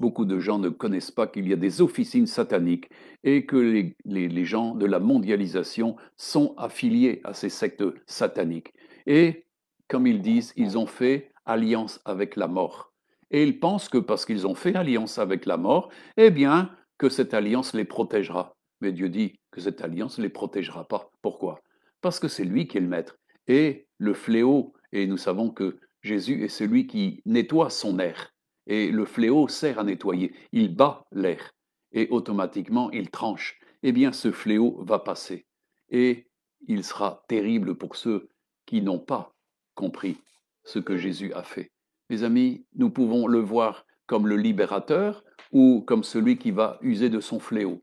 [SPEAKER 2] beaucoup de gens ne connaissent pas qu'il y a des officines sataniques et que les gens de la mondialisation sont affiliés à ces sectes sataniques. Et, comme ils disent, ils ont fait alliance avec la mort. Et ils pensent que parce qu'ils ont fait alliance avec la mort, eh bien, que cette alliance les protégera. Mais Dieu dit que cette alliance ne les protégera pas. Pourquoi? Parce que c'est lui qui est le maître. Et le fléau, et nous savons que Jésus est celui qui nettoie son air. Et le fléau sert à nettoyer. Il bat l'air et automatiquement il tranche. Eh bien, ce fléau va passer. Et il sera terrible pour ceux qui n'ont pas compris ce que Jésus a fait. Mes amis, nous pouvons le voir comme le libérateur ou comme celui qui va user de son fléau.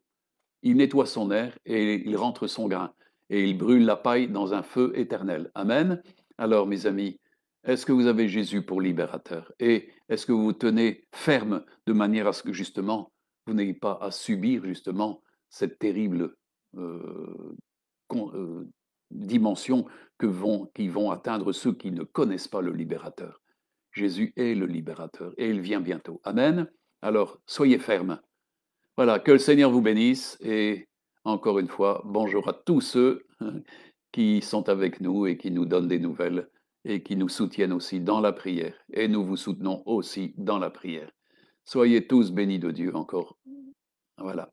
[SPEAKER 2] Il nettoie son air et il rentre son grain et il brûle la paille dans un feu éternel. Amen. Alors, mes amis, est-ce que vous avez Jésus pour libérateur? Et est-ce que vous vous tenez ferme de manière à ce que justement, vous n'ayez pas à subir justement cette terrible euh, dimension qui vont atteindre ceux qui ne connaissent pas le libérateur? Jésus est le libérateur et il vient bientôt. Amen. Alors, soyez fermes. Voilà, que le Seigneur vous bénisse et encore une fois, bonjour à tous ceux qui sont avec nous et qui nous donnent des nouvelles et qui nous soutiennent aussi dans la prière. Et nous vous soutenons aussi dans la prière. Soyez tous bénis de Dieu encore. Voilà.